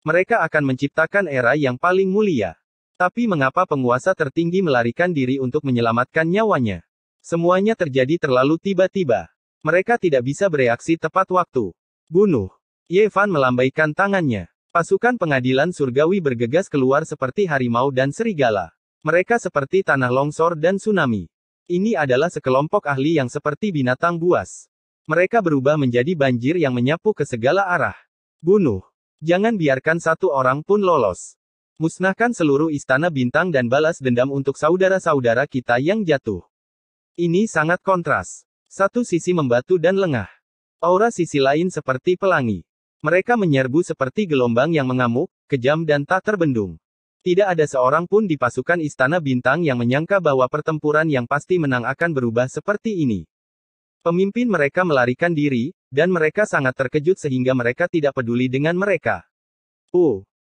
Mereka akan menciptakan era yang paling mulia. Tapi mengapa penguasa tertinggi melarikan diri untuk menyelamatkan nyawanya? Semuanya terjadi terlalu tiba-tiba. Mereka tidak bisa bereaksi tepat waktu. Bunuh. Ye Fan melambaikan tangannya. Pasukan pengadilan surgawi bergegas keluar seperti harimau dan serigala. Mereka seperti tanah longsor dan tsunami. Ini adalah sekelompok ahli yang seperti binatang buas. Mereka berubah menjadi banjir yang menyapu ke segala arah. Bunuh. Jangan biarkan satu orang pun lolos. Musnahkan seluruh istana bintang dan balas dendam untuk saudara-saudara kita yang jatuh. Ini sangat kontras. Satu sisi membatu dan lengah. Aura sisi lain seperti pelangi. Mereka menyerbu seperti gelombang yang mengamuk, kejam dan tak terbendung. Tidak ada seorang pun di pasukan istana bintang yang menyangka bahwa pertempuran yang pasti menang akan berubah seperti ini. Pemimpin mereka melarikan diri, dan mereka sangat terkejut sehingga mereka tidak peduli dengan mereka.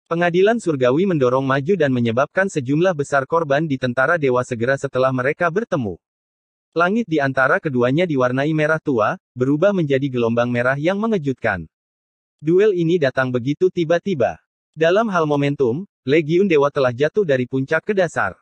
Pengadilan surgawi mendorong maju dan menyebabkan sejumlah besar korban di tentara dewa segera setelah mereka bertemu. Langit di antara keduanya diwarnai merah tua, berubah menjadi gelombang merah yang mengejutkan. Duel ini datang begitu tiba-tiba. Dalam hal momentum, Legiun Dewa telah jatuh dari puncak ke dasar.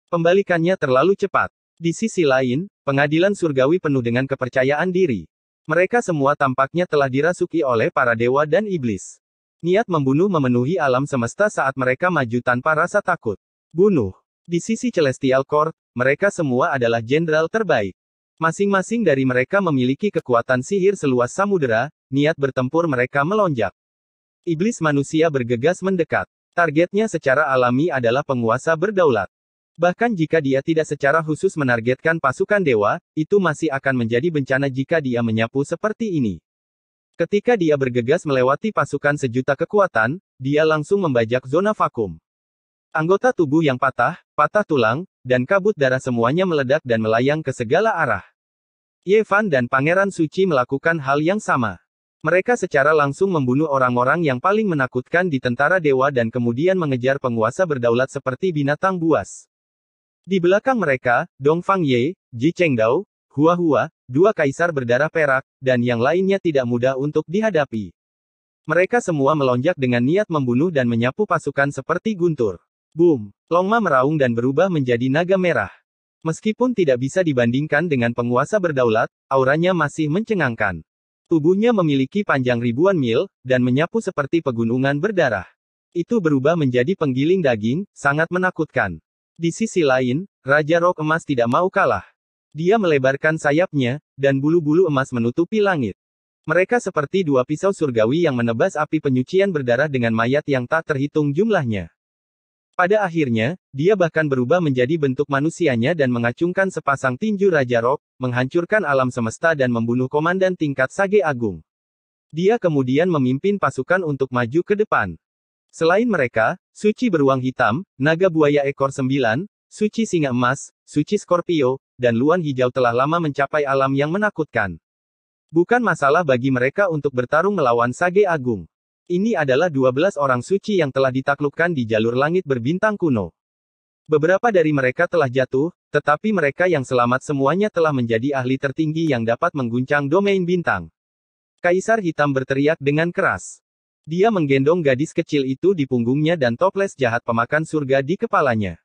Pembalikannya terlalu cepat. Di sisi lain, pengadilan surgawi penuh dengan kepercayaan diri. Mereka semua tampaknya telah dirasuki oleh para dewa dan iblis. Niat membunuh memenuhi alam semesta saat mereka maju tanpa rasa takut. Bunuh. Di sisi Celestial Court, mereka semua adalah jenderal terbaik. Masing-masing dari mereka memiliki kekuatan sihir seluas samudera, niat bertempur mereka melonjak. Iblis manusia bergegas mendekat. Targetnya secara alami adalah penguasa berdaulat. Bahkan jika dia tidak secara khusus menargetkan pasukan dewa, itu masih akan menjadi bencana jika dia menyapu seperti ini. Ketika dia bergegas melewati pasukan sejuta kekuatan, dia langsung membajak zona vakum. Anggota tubuh yang patah, patah tulang, dan kabut darah semuanya meledak dan melayang ke segala arah. Ye Fan dan Pangeran Suci melakukan hal yang sama. Mereka secara langsung membunuh orang-orang yang paling menakutkan di tentara dewa dan kemudian mengejar penguasa berdaulat seperti binatang buas. Di belakang mereka, Dong Fang Ye, Ji Chengdao, Hua Hua, dua kaisar berdarah perak, dan yang lainnya tidak mudah untuk dihadapi. Mereka semua melonjak dengan niat membunuh dan menyapu pasukan seperti guntur. Boom! Longma meraung dan berubah menjadi naga merah. Meskipun tidak bisa dibandingkan dengan penguasa berdaulat, auranya masih mencengangkan. Tubuhnya memiliki panjang ribuan mil, dan menyapu seperti pegunungan berdarah. Itu berubah menjadi penggiling daging, sangat menakutkan. Di sisi lain, Raja Rok Emas tidak mau kalah. Dia melebarkan sayapnya, dan bulu-bulu emas menutupi langit. Mereka seperti dua pisau surgawi yang menebas api penyucian berdarah dengan mayat yang tak terhitung jumlahnya. Pada akhirnya, dia bahkan berubah menjadi bentuk manusianya dan mengacungkan sepasang tinju Raja Rock, menghancurkan alam semesta dan membunuh komandan tingkat Sage Agung. Dia kemudian memimpin pasukan untuk maju ke depan. Selain mereka, Suci Beruang Hitam, Naga Buaya Ekor 9, Suci Singa Emas, Suci Scorpio, dan Luan Hijau telah lama mencapai alam yang menakutkan. Bukan masalah bagi mereka untuk bertarung melawan Sage Agung. Ini adalah 12 orang suci yang telah ditaklukkan di jalur langit berbintang kuno. Beberapa dari mereka telah jatuh, tetapi mereka yang selamat semuanya telah menjadi ahli tertinggi yang dapat mengguncang domain bintang. Kaisar Hitam berteriak dengan keras. Dia menggendong gadis kecil itu di punggungnya dan toples jahat pemakan surga di kepalanya.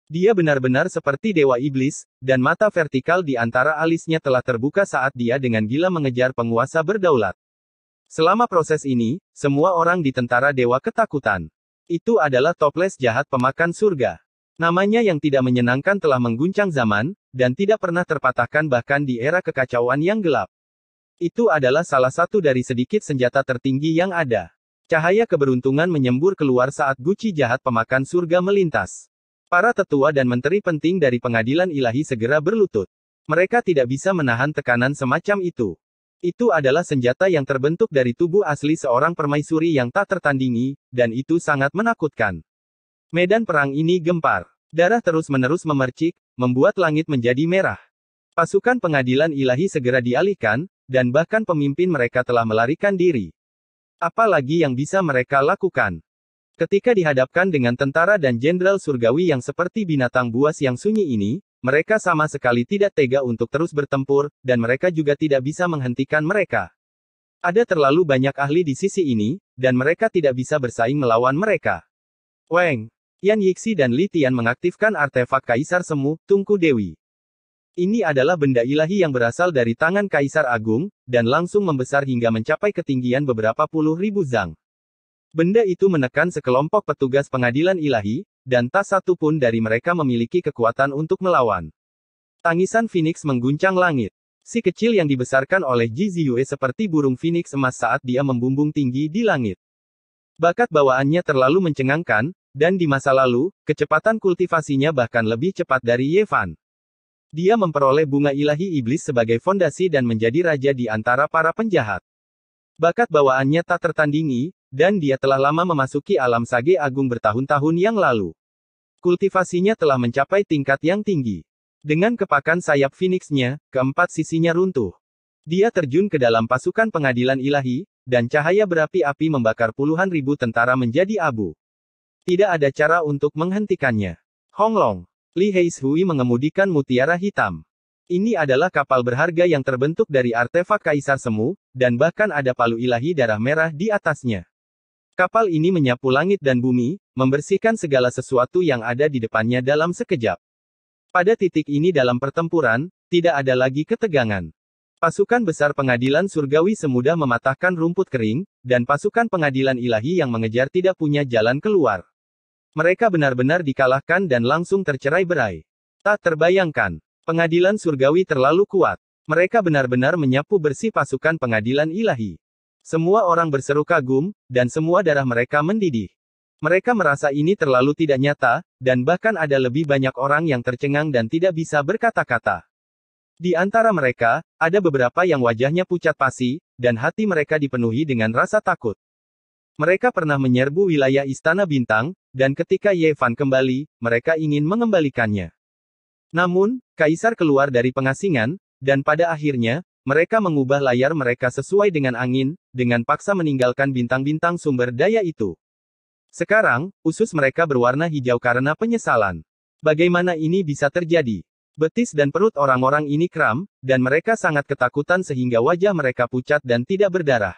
Dia benar-benar seperti dewa iblis, dan mata vertikal di antara alisnya telah terbuka saat dia dengan gila mengejar penguasa berdaulat. Selama proses ini, semua orang di tentara dewa ketakutan. Itu adalah toples jahat pemakan surga. Namanya yang tidak menyenangkan telah mengguncang zaman, dan tidak pernah terpatahkan bahkan di era kekacauan yang gelap. Itu adalah salah satu dari sedikit senjata tertinggi yang ada. Cahaya keberuntungan menyembur keluar saat guci jahat pemakan surga melintas. Para tetua dan menteri penting dari pengadilan ilahi segera berlutut. Mereka tidak bisa menahan tekanan semacam itu. Itu adalah senjata yang terbentuk dari tubuh asli seorang permaisuri yang tak tertandingi, dan itu sangat menakutkan. Medan perang ini gempar. Darah terus-menerus memercik, membuat langit menjadi merah. Pasukan pengadilan ilahi segera dialihkan, dan bahkan pemimpin mereka telah melarikan diri. Apalagi yang bisa mereka lakukan? Ketika dihadapkan dengan tentara dan jenderal surgawi yang seperti binatang buas yang sunyi ini, mereka sama sekali tidak tega untuk terus bertempur, dan mereka juga tidak bisa menghentikan mereka. Ada terlalu banyak ahli di sisi ini, dan mereka tidak bisa bersaing melawan mereka. Weng, Yan Yixi dan Li Tian mengaktifkan artefak Kaisar Semu, Tungku Dewi. Ini adalah benda ilahi yang berasal dari tangan Kaisar Agung, dan langsung membesar hingga mencapai ketinggian beberapa puluh ribu zang. Benda itu menekan sekelompok petugas pengadilan ilahi, dan tak satu pun dari mereka memiliki kekuatan untuk melawan. Tangisan Phoenix mengguncang langit. Si kecil yang dibesarkan oleh Ji Ziyue seperti burung Phoenix emas saat dia membumbung tinggi di langit. Bakat bawaannya terlalu mencengangkan, dan di masa lalu, kecepatan kultivasinya bahkan lebih cepat dari Ye Fan. Dia memperoleh bunga ilahi iblis sebagai fondasi dan menjadi raja di antara para penjahat. Bakat bawaannya tak tertandingi, dan dia telah lama memasuki alam Sage Agung bertahun-tahun yang lalu. Kultivasinya telah mencapai tingkat yang tinggi. Dengan kepakan sayap Phoenix-nya, keempat sisinya runtuh. Dia terjun ke dalam pasukan pengadilan ilahi, dan cahaya berapi-api membakar puluhan ribu tentara menjadi abu. Tidak ada cara untuk menghentikannya. Honglong. Li Heishui mengemudikan mutiara hitam. Ini adalah kapal berharga yang terbentuk dari artefak Kaisar Semu, dan bahkan ada palu ilahi darah merah di atasnya. Kapal ini menyapu langit dan bumi, membersihkan segala sesuatu yang ada di depannya dalam sekejap. Pada titik ini dalam pertempuran, tidak ada lagi ketegangan. Pasukan besar pengadilan surgawi semudah mematahkan rumput kering, dan pasukan pengadilan ilahi yang mengejar tidak punya jalan keluar. Mereka benar-benar dikalahkan dan langsung tercerai-berai. Tak terbayangkan. Pengadilan surgawi terlalu kuat. Mereka benar-benar menyapu bersih pasukan pengadilan ilahi. Semua orang berseru kagum, dan semua darah mereka mendidih. Mereka merasa ini terlalu tidak nyata, dan bahkan ada lebih banyak orang yang tercengang dan tidak bisa berkata-kata. Di antara mereka, ada beberapa yang wajahnya pucat pasi, dan hati mereka dipenuhi dengan rasa takut. Mereka pernah menyerbu wilayah Istana Bintang, dan ketika Ye Fan kembali, mereka ingin mengembalikannya. Namun, Kaisar keluar dari pengasingan, dan pada akhirnya, mereka mengubah layar mereka sesuai dengan angin, dengan paksa meninggalkan bintang-bintang sumber daya itu. Sekarang, usus mereka berwarna hijau karena penyesalan. Bagaimana ini bisa terjadi? Betis dan perut orang-orang ini kram, dan mereka sangat ketakutan sehingga wajah mereka pucat dan tidak berdarah.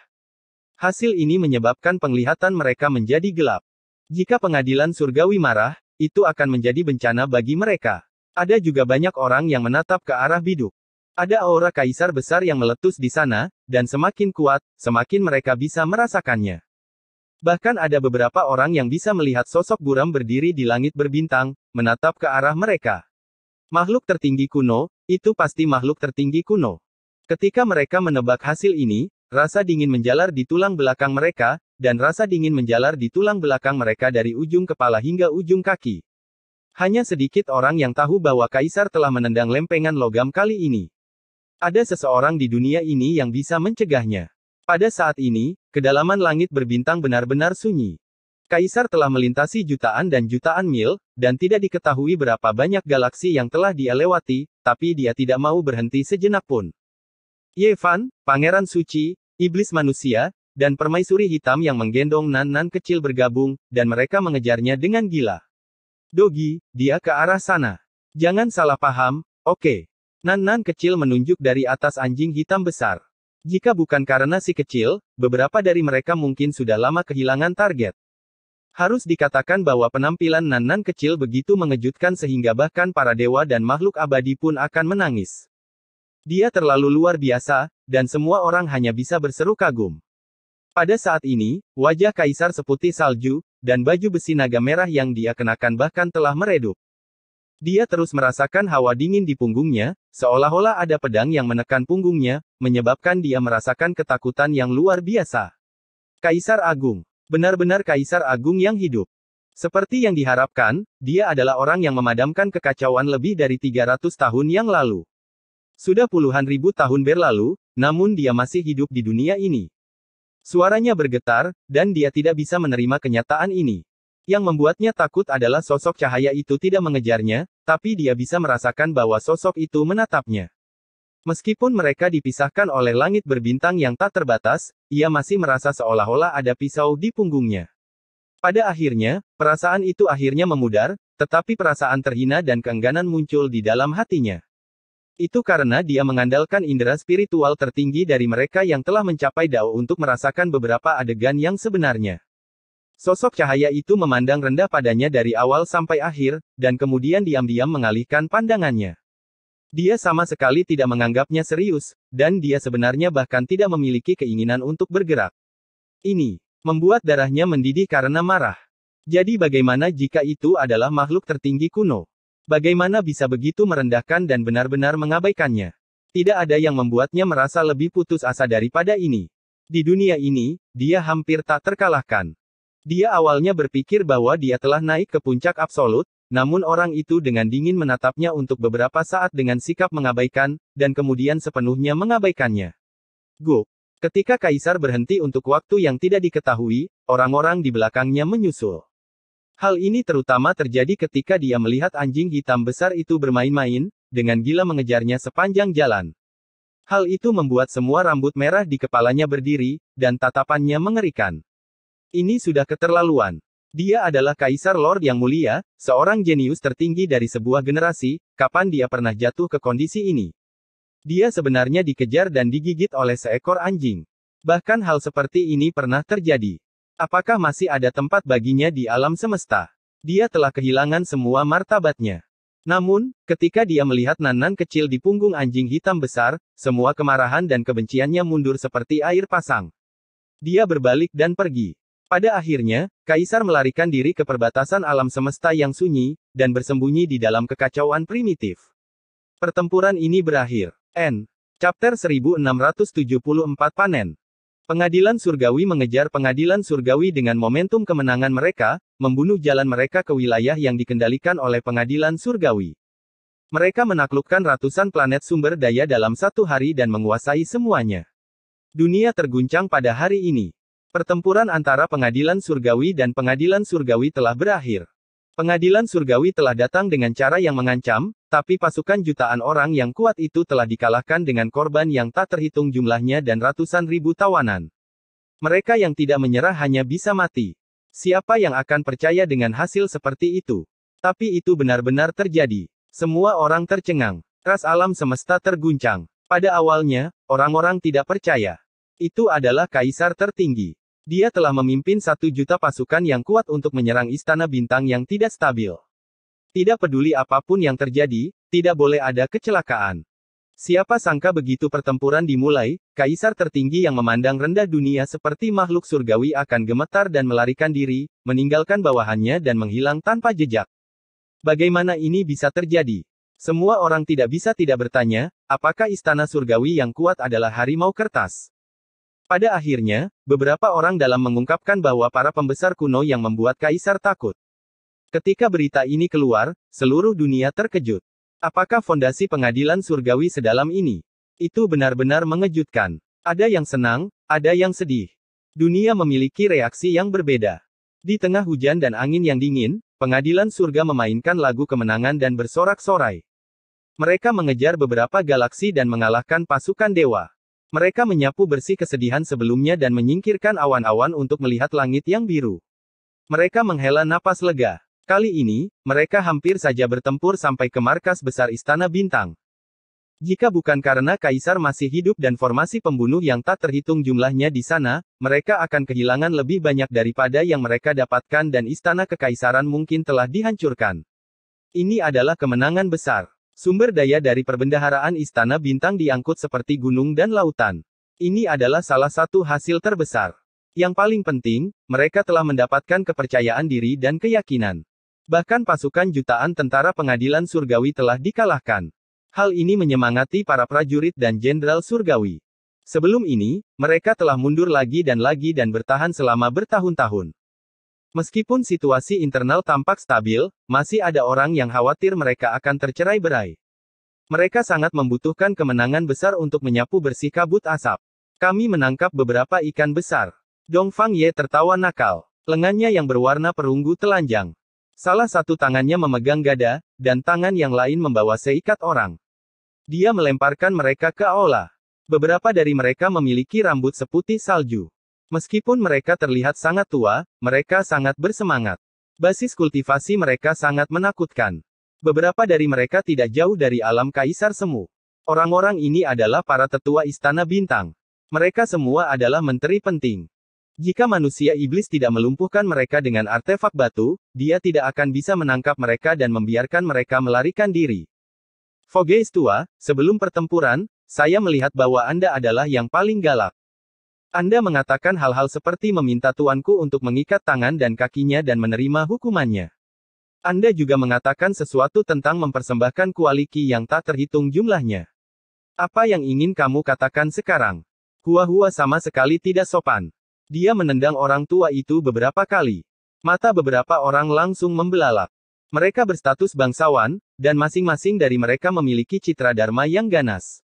Hasil ini menyebabkan penglihatan mereka menjadi gelap. Jika pengadilan surgawi marah, itu akan menjadi bencana bagi mereka. Ada juga banyak orang yang menatap ke arah biduk. Ada aura kaisar besar yang meletus di sana, dan semakin kuat, semakin mereka bisa merasakannya. Bahkan ada beberapa orang yang bisa melihat sosok buram berdiri di langit berbintang, menatap ke arah mereka. Makhluk tertinggi kuno, itu pasti makhluk tertinggi kuno. Ketika mereka menebak hasil ini, rasa dingin menjalar di tulang belakang mereka, dan rasa dingin menjalar di tulang belakang mereka dari ujung kepala hingga ujung kaki. Hanya sedikit orang yang tahu bahwa Kaisar telah menendang lempengan logam kali ini. Ada seseorang di dunia ini yang bisa mencegahnya. Pada saat ini, kedalaman langit berbintang benar-benar sunyi. Kaisar telah melintasi jutaan dan jutaan mil, dan tidak diketahui berapa banyak galaksi yang telah dia lewati, tapi dia tidak mau berhenti sejenak pun. Ye Fan, Pangeran Suci, Iblis Manusia, dan Permaisuri Hitam yang menggendong Nan-Nan kecil bergabung, dan mereka mengejarnya dengan gila. Dogi, dia ke arah sana. Jangan salah paham, oke. Nan-Nan kecil menunjuk dari atas anjing hitam besar. Jika bukan karena si kecil, beberapa dari mereka mungkin sudah lama kehilangan target. Harus dikatakan bahwa penampilan Nan-Nan kecil begitu mengejutkan sehingga bahkan para dewa dan makhluk abadi pun akan menangis. Dia terlalu luar biasa, dan semua orang hanya bisa berseru kagum. Pada saat ini, wajah Kaisar seputih salju, dan baju besi naga merah yang dia kenakan bahkan telah meredup. Dia terus merasakan hawa dingin di punggungnya, seolah-olah ada pedang yang menekan punggungnya, menyebabkan dia merasakan ketakutan yang luar biasa. Kaisar Agung. Benar-benar Kaisar Agung yang hidup. Seperti yang diharapkan, dia adalah orang yang memadamkan kekacauan lebih dari 300 tahun yang lalu. Sudah puluhan ribu tahun berlalu, namun dia masih hidup di dunia ini. Suaranya bergetar, dan dia tidak bisa menerima kenyataan ini. Yang membuatnya takut adalah sosok cahaya itu tidak mengejarnya, tapi dia bisa merasakan bahwa sosok itu menatapnya. Meskipun mereka dipisahkan oleh langit berbintang yang tak terbatas, ia masih merasa seolah-olah ada pisau di punggungnya. Pada akhirnya, perasaan itu akhirnya memudar, tetapi perasaan terhina dan keengganan muncul di dalam hatinya. Itu karena dia mengandalkan indera spiritual tertinggi dari mereka yang telah mencapai Dao untuk merasakan beberapa adegan yang sebenarnya. Sosok cahaya itu memandang rendah padanya dari awal sampai akhir, dan kemudian diam-diam mengalihkan pandangannya. Dia sama sekali tidak menganggapnya serius, dan dia sebenarnya bahkan tidak memiliki keinginan untuk bergerak. Ini membuat darahnya mendidih karena marah. Jadi bagaimana jika itu adalah makhluk tertinggi kuno? Bagaimana bisa begitu merendahkan dan benar-benar mengabaikannya? Tidak ada yang membuatnya merasa lebih putus asa daripada ini. Di dunia ini, dia hampir tak terkalahkan. Dia awalnya berpikir bahwa dia telah naik ke puncak absolut, namun orang itu dengan dingin menatapnya untuk beberapa saat dengan sikap mengabaikan, dan kemudian sepenuhnya mengabaikannya. Go. Ketika Kaisar berhenti untuk waktu yang tidak diketahui, orang-orang di belakangnya menyusul. Hal ini terutama terjadi ketika dia melihat anjing hitam besar itu bermain-main, dengan gila mengejarnya sepanjang jalan. Hal itu membuat semua rambut merah di kepalanya berdiri, dan tatapannya mengerikan. Ini sudah keterlaluan. Dia adalah Kaisar Lord yang mulia, seorang jenius tertinggi dari sebuah generasi, kapan dia pernah jatuh ke kondisi ini? Dia sebenarnya dikejar dan digigit oleh seekor anjing. Bahkan hal seperti ini pernah terjadi. Apakah masih ada tempat baginya di alam semesta? Dia telah kehilangan semua martabatnya. Namun, ketika dia melihat Nan-Nan kecil di punggung anjing hitam besar, semua kemarahan dan kebenciannya mundur seperti air pasang. Dia berbalik dan pergi. Pada akhirnya, Kaisar melarikan diri ke perbatasan alam semesta yang sunyi, dan bersembunyi di dalam kekacauan primitif. Pertempuran ini berakhir. N. Chapter 1674 Panen. Pengadilan Surgawi mengejar pengadilan surgawi dengan momentum kemenangan mereka, membunuh jalan mereka ke wilayah yang dikendalikan oleh pengadilan surgawi. Mereka menaklukkan ratusan planet sumber daya dalam satu hari dan menguasai semuanya. Dunia terguncang pada hari ini. Pertempuran antara pengadilan surgawi dan pengadilan surgawi telah berakhir. Pengadilan surgawi telah datang dengan cara yang mengancam, tapi pasukan jutaan orang yang kuat itu telah dikalahkan dengan korban yang tak terhitung jumlahnya dan ratusan ribu tawanan. Mereka yang tidak menyerah hanya bisa mati. Siapa yang akan percaya dengan hasil seperti itu? Tapi itu benar-benar terjadi. Semua orang tercengang. Ras alam semesta terguncang. Pada awalnya, orang-orang tidak percaya. Itu adalah kaisar tertinggi. Dia telah memimpin 1 juta pasukan yang kuat untuk menyerang istana bintang yang tidak stabil. Tidak peduli apapun yang terjadi, tidak boleh ada kecelakaan. Siapa sangka begitu pertempuran dimulai, kaisar tertinggi yang memandang rendah dunia seperti makhluk surgawi akan gemetar dan melarikan diri, meninggalkan bawahannya dan menghilang tanpa jejak. Bagaimana ini bisa terjadi? Semua orang tidak bisa tidak bertanya, apakah istana surgawi yang kuat adalah harimau kertas? Pada akhirnya, beberapa orang dalam mengungkapkan bahwa para pembesar kuno yang membuat kaisar takut. Ketika berita ini keluar, seluruh dunia terkejut. Apakah fondasi pengadilan surgawi sedalam ini? Itu benar-benar mengejutkan. Ada yang senang, ada yang sedih. Dunia memiliki reaksi yang berbeda. Di tengah hujan dan angin yang dingin, pengadilan surga memainkan lagu kemenangan dan bersorak-sorai. Mereka mengejar beberapa galaksi dan mengalahkan pasukan dewa. Mereka menyapu bersih kesedihan sebelumnya dan menyingkirkan awan-awan untuk melihat langit yang biru. Mereka menghela napas lega. Kali ini, mereka hampir saja bertempur sampai ke markas besar Istana Bintang. Jika bukan karena Kaisar masih hidup dan formasi pembunuh yang tak terhitung jumlahnya di sana, mereka akan kehilangan lebih banyak daripada yang mereka dapatkan dan Istana Kekaisaran mungkin telah dihancurkan. Ini adalah kemenangan besar. Sumber daya dari perbendaharaan Istana Bintang diangkut seperti gunung dan lautan. Ini adalah salah satu hasil terbesar. Yang paling penting, mereka telah mendapatkan kepercayaan diri dan keyakinan. Bahkan pasukan jutaan tentara pengadilan surgawi telah dikalahkan. Hal ini menyemangati para prajurit dan jenderal surgawi. Sebelum ini, mereka telah mundur lagi dan bertahan selama bertahun-tahun. Meskipun situasi internal tampak stabil, masih ada orang yang khawatir mereka akan tercerai-berai. Mereka sangat membutuhkan kemenangan besar untuk menyapu bersih kabut asap. Kami menangkap beberapa ikan besar. Dongfang Ye tertawa nakal. Lengannya yang berwarna perunggu telanjang. Salah satu tangannya memegang gada, dan tangan yang lain membawa seikat orang. Dia melemparkan mereka ke aula. Beberapa dari mereka memiliki rambut seputih salju. Meskipun mereka terlihat sangat tua, mereka sangat bersemangat. Basis kultivasi mereka sangat menakutkan. Beberapa dari mereka tidak jauh dari alam Kaisar Semu. Orang-orang ini adalah para tetua Istana Bintang. Mereka semua adalah menteri penting. Jika manusia iblis tidak melumpuhkan mereka dengan artefak batu, dia tidak akan bisa menangkap mereka dan membiarkan mereka melarikan diri. Vogeis tua, sebelum pertempuran, saya melihat bahwa Anda adalah yang paling galak. Anda mengatakan hal-hal seperti meminta tuanku untuk mengikat tangan dan kakinya dan menerima hukumannya. Anda juga mengatakan sesuatu tentang mempersembahkan kualiki yang tak terhitung jumlahnya. Apa yang ingin kamu katakan sekarang? Hua-Hua sama sekali tidak sopan. Dia menendang orang tua itu beberapa kali. Mata beberapa orang langsung membelalak. Mereka berstatus bangsawan, dan masing-masing dari mereka memiliki citra dharma yang ganas.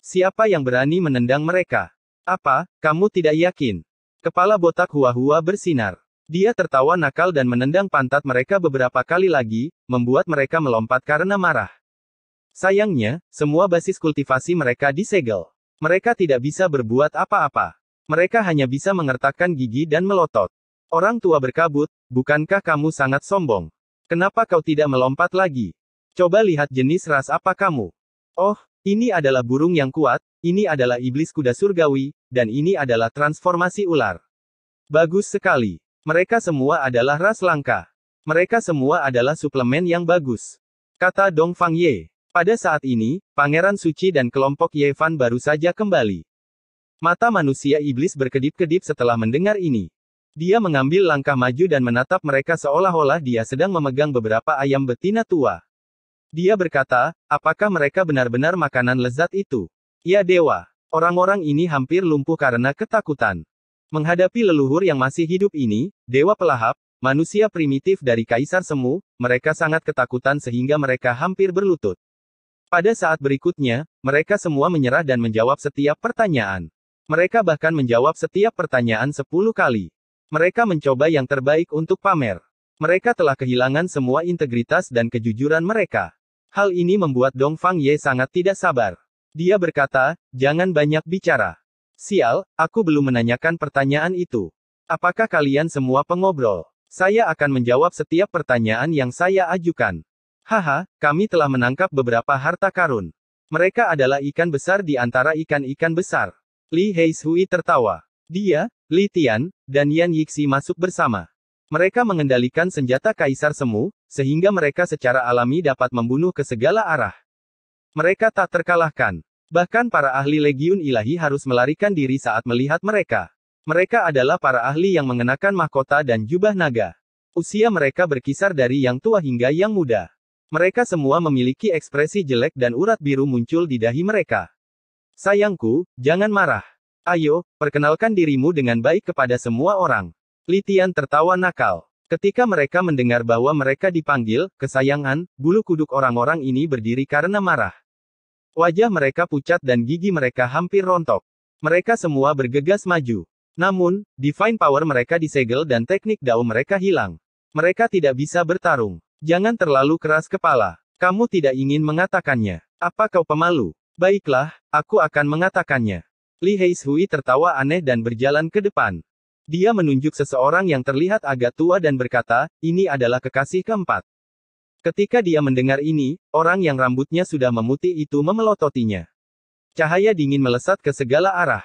Siapa yang berani menendang mereka? Apa, kamu tidak yakin? Kepala botak Hua-Hua bersinar. Dia tertawa nakal dan menendang pantat mereka beberapa kali lagi, membuat mereka melompat karena marah. Sayangnya, semua basis kultivasi mereka disegel. Mereka tidak bisa berbuat apa-apa. Mereka hanya bisa mengertakkan gigi dan melotot. Orang tua berkabut, bukankah kamu sangat sombong? Kenapa kau tidak melompat lagi? Coba lihat jenis ras apa kamu. Oh, ini adalah burung yang kuat, ini adalah iblis kuda surgawi, dan ini adalah transformasi ular. Bagus sekali. Mereka semua adalah ras langka. Mereka semua adalah suplemen yang bagus. Kata Dong Fang Ye. Pada saat ini, Pangeran Suci dan kelompok Ye Fan baru saja kembali. Mata manusia iblis berkedip-kedip setelah mendengar ini. Dia mengambil langkah maju dan menatap mereka seolah-olah dia sedang memegang beberapa ayam betina tua. Dia berkata, apakah mereka benar-benar makanan lezat itu? Ya dewa. Orang-orang ini hampir lumpuh karena ketakutan. Menghadapi leluhur yang masih hidup ini, dewa pelahap, manusia primitif dari Kaisar Semu, mereka sangat ketakutan sehingga mereka hampir berlutut. Pada saat berikutnya, mereka semua menyerah dan menjawab setiap pertanyaan. Mereka bahkan menjawab setiap pertanyaan 10 kali. Mereka mencoba yang terbaik untuk pamer. Mereka telah kehilangan semua integritas dan kejujuran mereka. Hal ini membuat Dong Fang Ye sangat tidak sabar. Dia berkata, jangan banyak bicara. Sial, aku belum menanyakan pertanyaan itu. Apakah kalian semua pengobrol? Saya akan menjawab setiap pertanyaan yang saya ajukan. Haha, kami telah menangkap beberapa harta karun. Mereka adalah ikan besar di antara ikan-ikan besar. Li Heishui tertawa. Dia, Li Tian, dan Yan Yixi masuk bersama. Mereka mengendalikan senjata Kaisar Semu, sehingga mereka secara alami dapat membunuh ke segala arah. Mereka tak terkalahkan. Bahkan para ahli Legiun Ilahi harus melarikan diri saat melihat mereka. Mereka adalah para ahli yang mengenakan mahkota dan jubah naga. Usia mereka berkisar dari yang tua hingga yang muda. Mereka semua memiliki ekspresi jelek dan urat biru muncul di dahi mereka. Sayangku, jangan marah. Ayo, perkenalkan dirimu dengan baik kepada semua orang. Li Tian tertawa nakal. Ketika mereka mendengar bahwa mereka dipanggil, kesayangan, bulu kuduk orang-orang ini berdiri karena marah. Wajah mereka pucat dan gigi mereka hampir rontok. Mereka semua bergegas maju. Namun, divine power mereka disegel dan teknik Dao mereka hilang. Mereka tidak bisa bertarung. Jangan terlalu keras kepala. Kamu tidak ingin mengatakannya. Apa kau pemalu? Baiklah, aku akan mengatakannya. Li Heishui tertawa aneh dan berjalan ke depan. Dia menunjuk seseorang yang terlihat agak tua dan berkata, ini adalah kekasih keempat. Ketika dia mendengar ini, orang yang rambutnya sudah memutih itu memelototinya. Cahaya dingin melesat ke segala arah.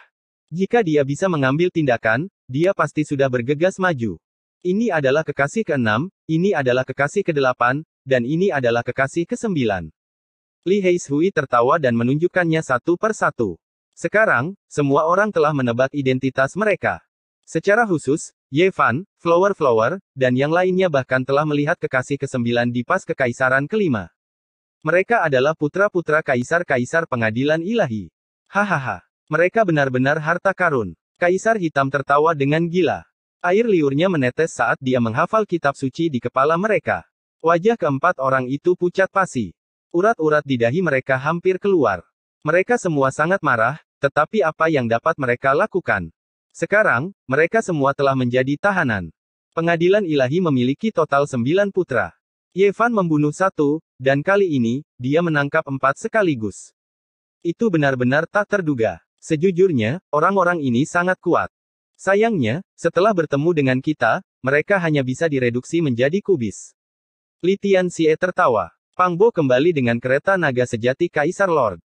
Jika dia bisa mengambil tindakan, dia pasti sudah bergegas maju. Ini adalah kekasih ke-6, ini adalah kekasih ke-8, dan ini adalah kekasih ke-9. Li Heishui tertawa dan menunjukkannya satu per satu. Sekarang, semua orang telah menebak identitas mereka. Secara khusus, Ye Fan, Flower, dan yang lainnya bahkan telah melihat kekasih ke-9 di pas kekaisaran ke-5. Mereka adalah putra-putra kaisar-kaisar pengadilan ilahi. Hahaha. Mereka benar-benar harta karun. Kaisar hitam tertawa dengan gila. Air liurnya menetes saat dia menghafal kitab suci di kepala mereka. Wajah keempat orang itu pucat pasi. Urat-urat di dahi mereka hampir keluar. Mereka semua sangat marah, tetapi apa yang dapat mereka lakukan? Sekarang, mereka semua telah menjadi tahanan. Pengadilan ilahi memiliki total 9 putra. Ye Fan membunuh 1, dan kali ini, dia menangkap 4 sekaligus. Itu benar-benar tak terduga. Sejujurnya, orang-orang ini sangat kuat. Sayangnya, setelah bertemu dengan kita, mereka hanya bisa direduksi menjadi kubis. Li Tian Xie tertawa. Pang Bo kembali dengan kereta naga sejati Kaisar Lord.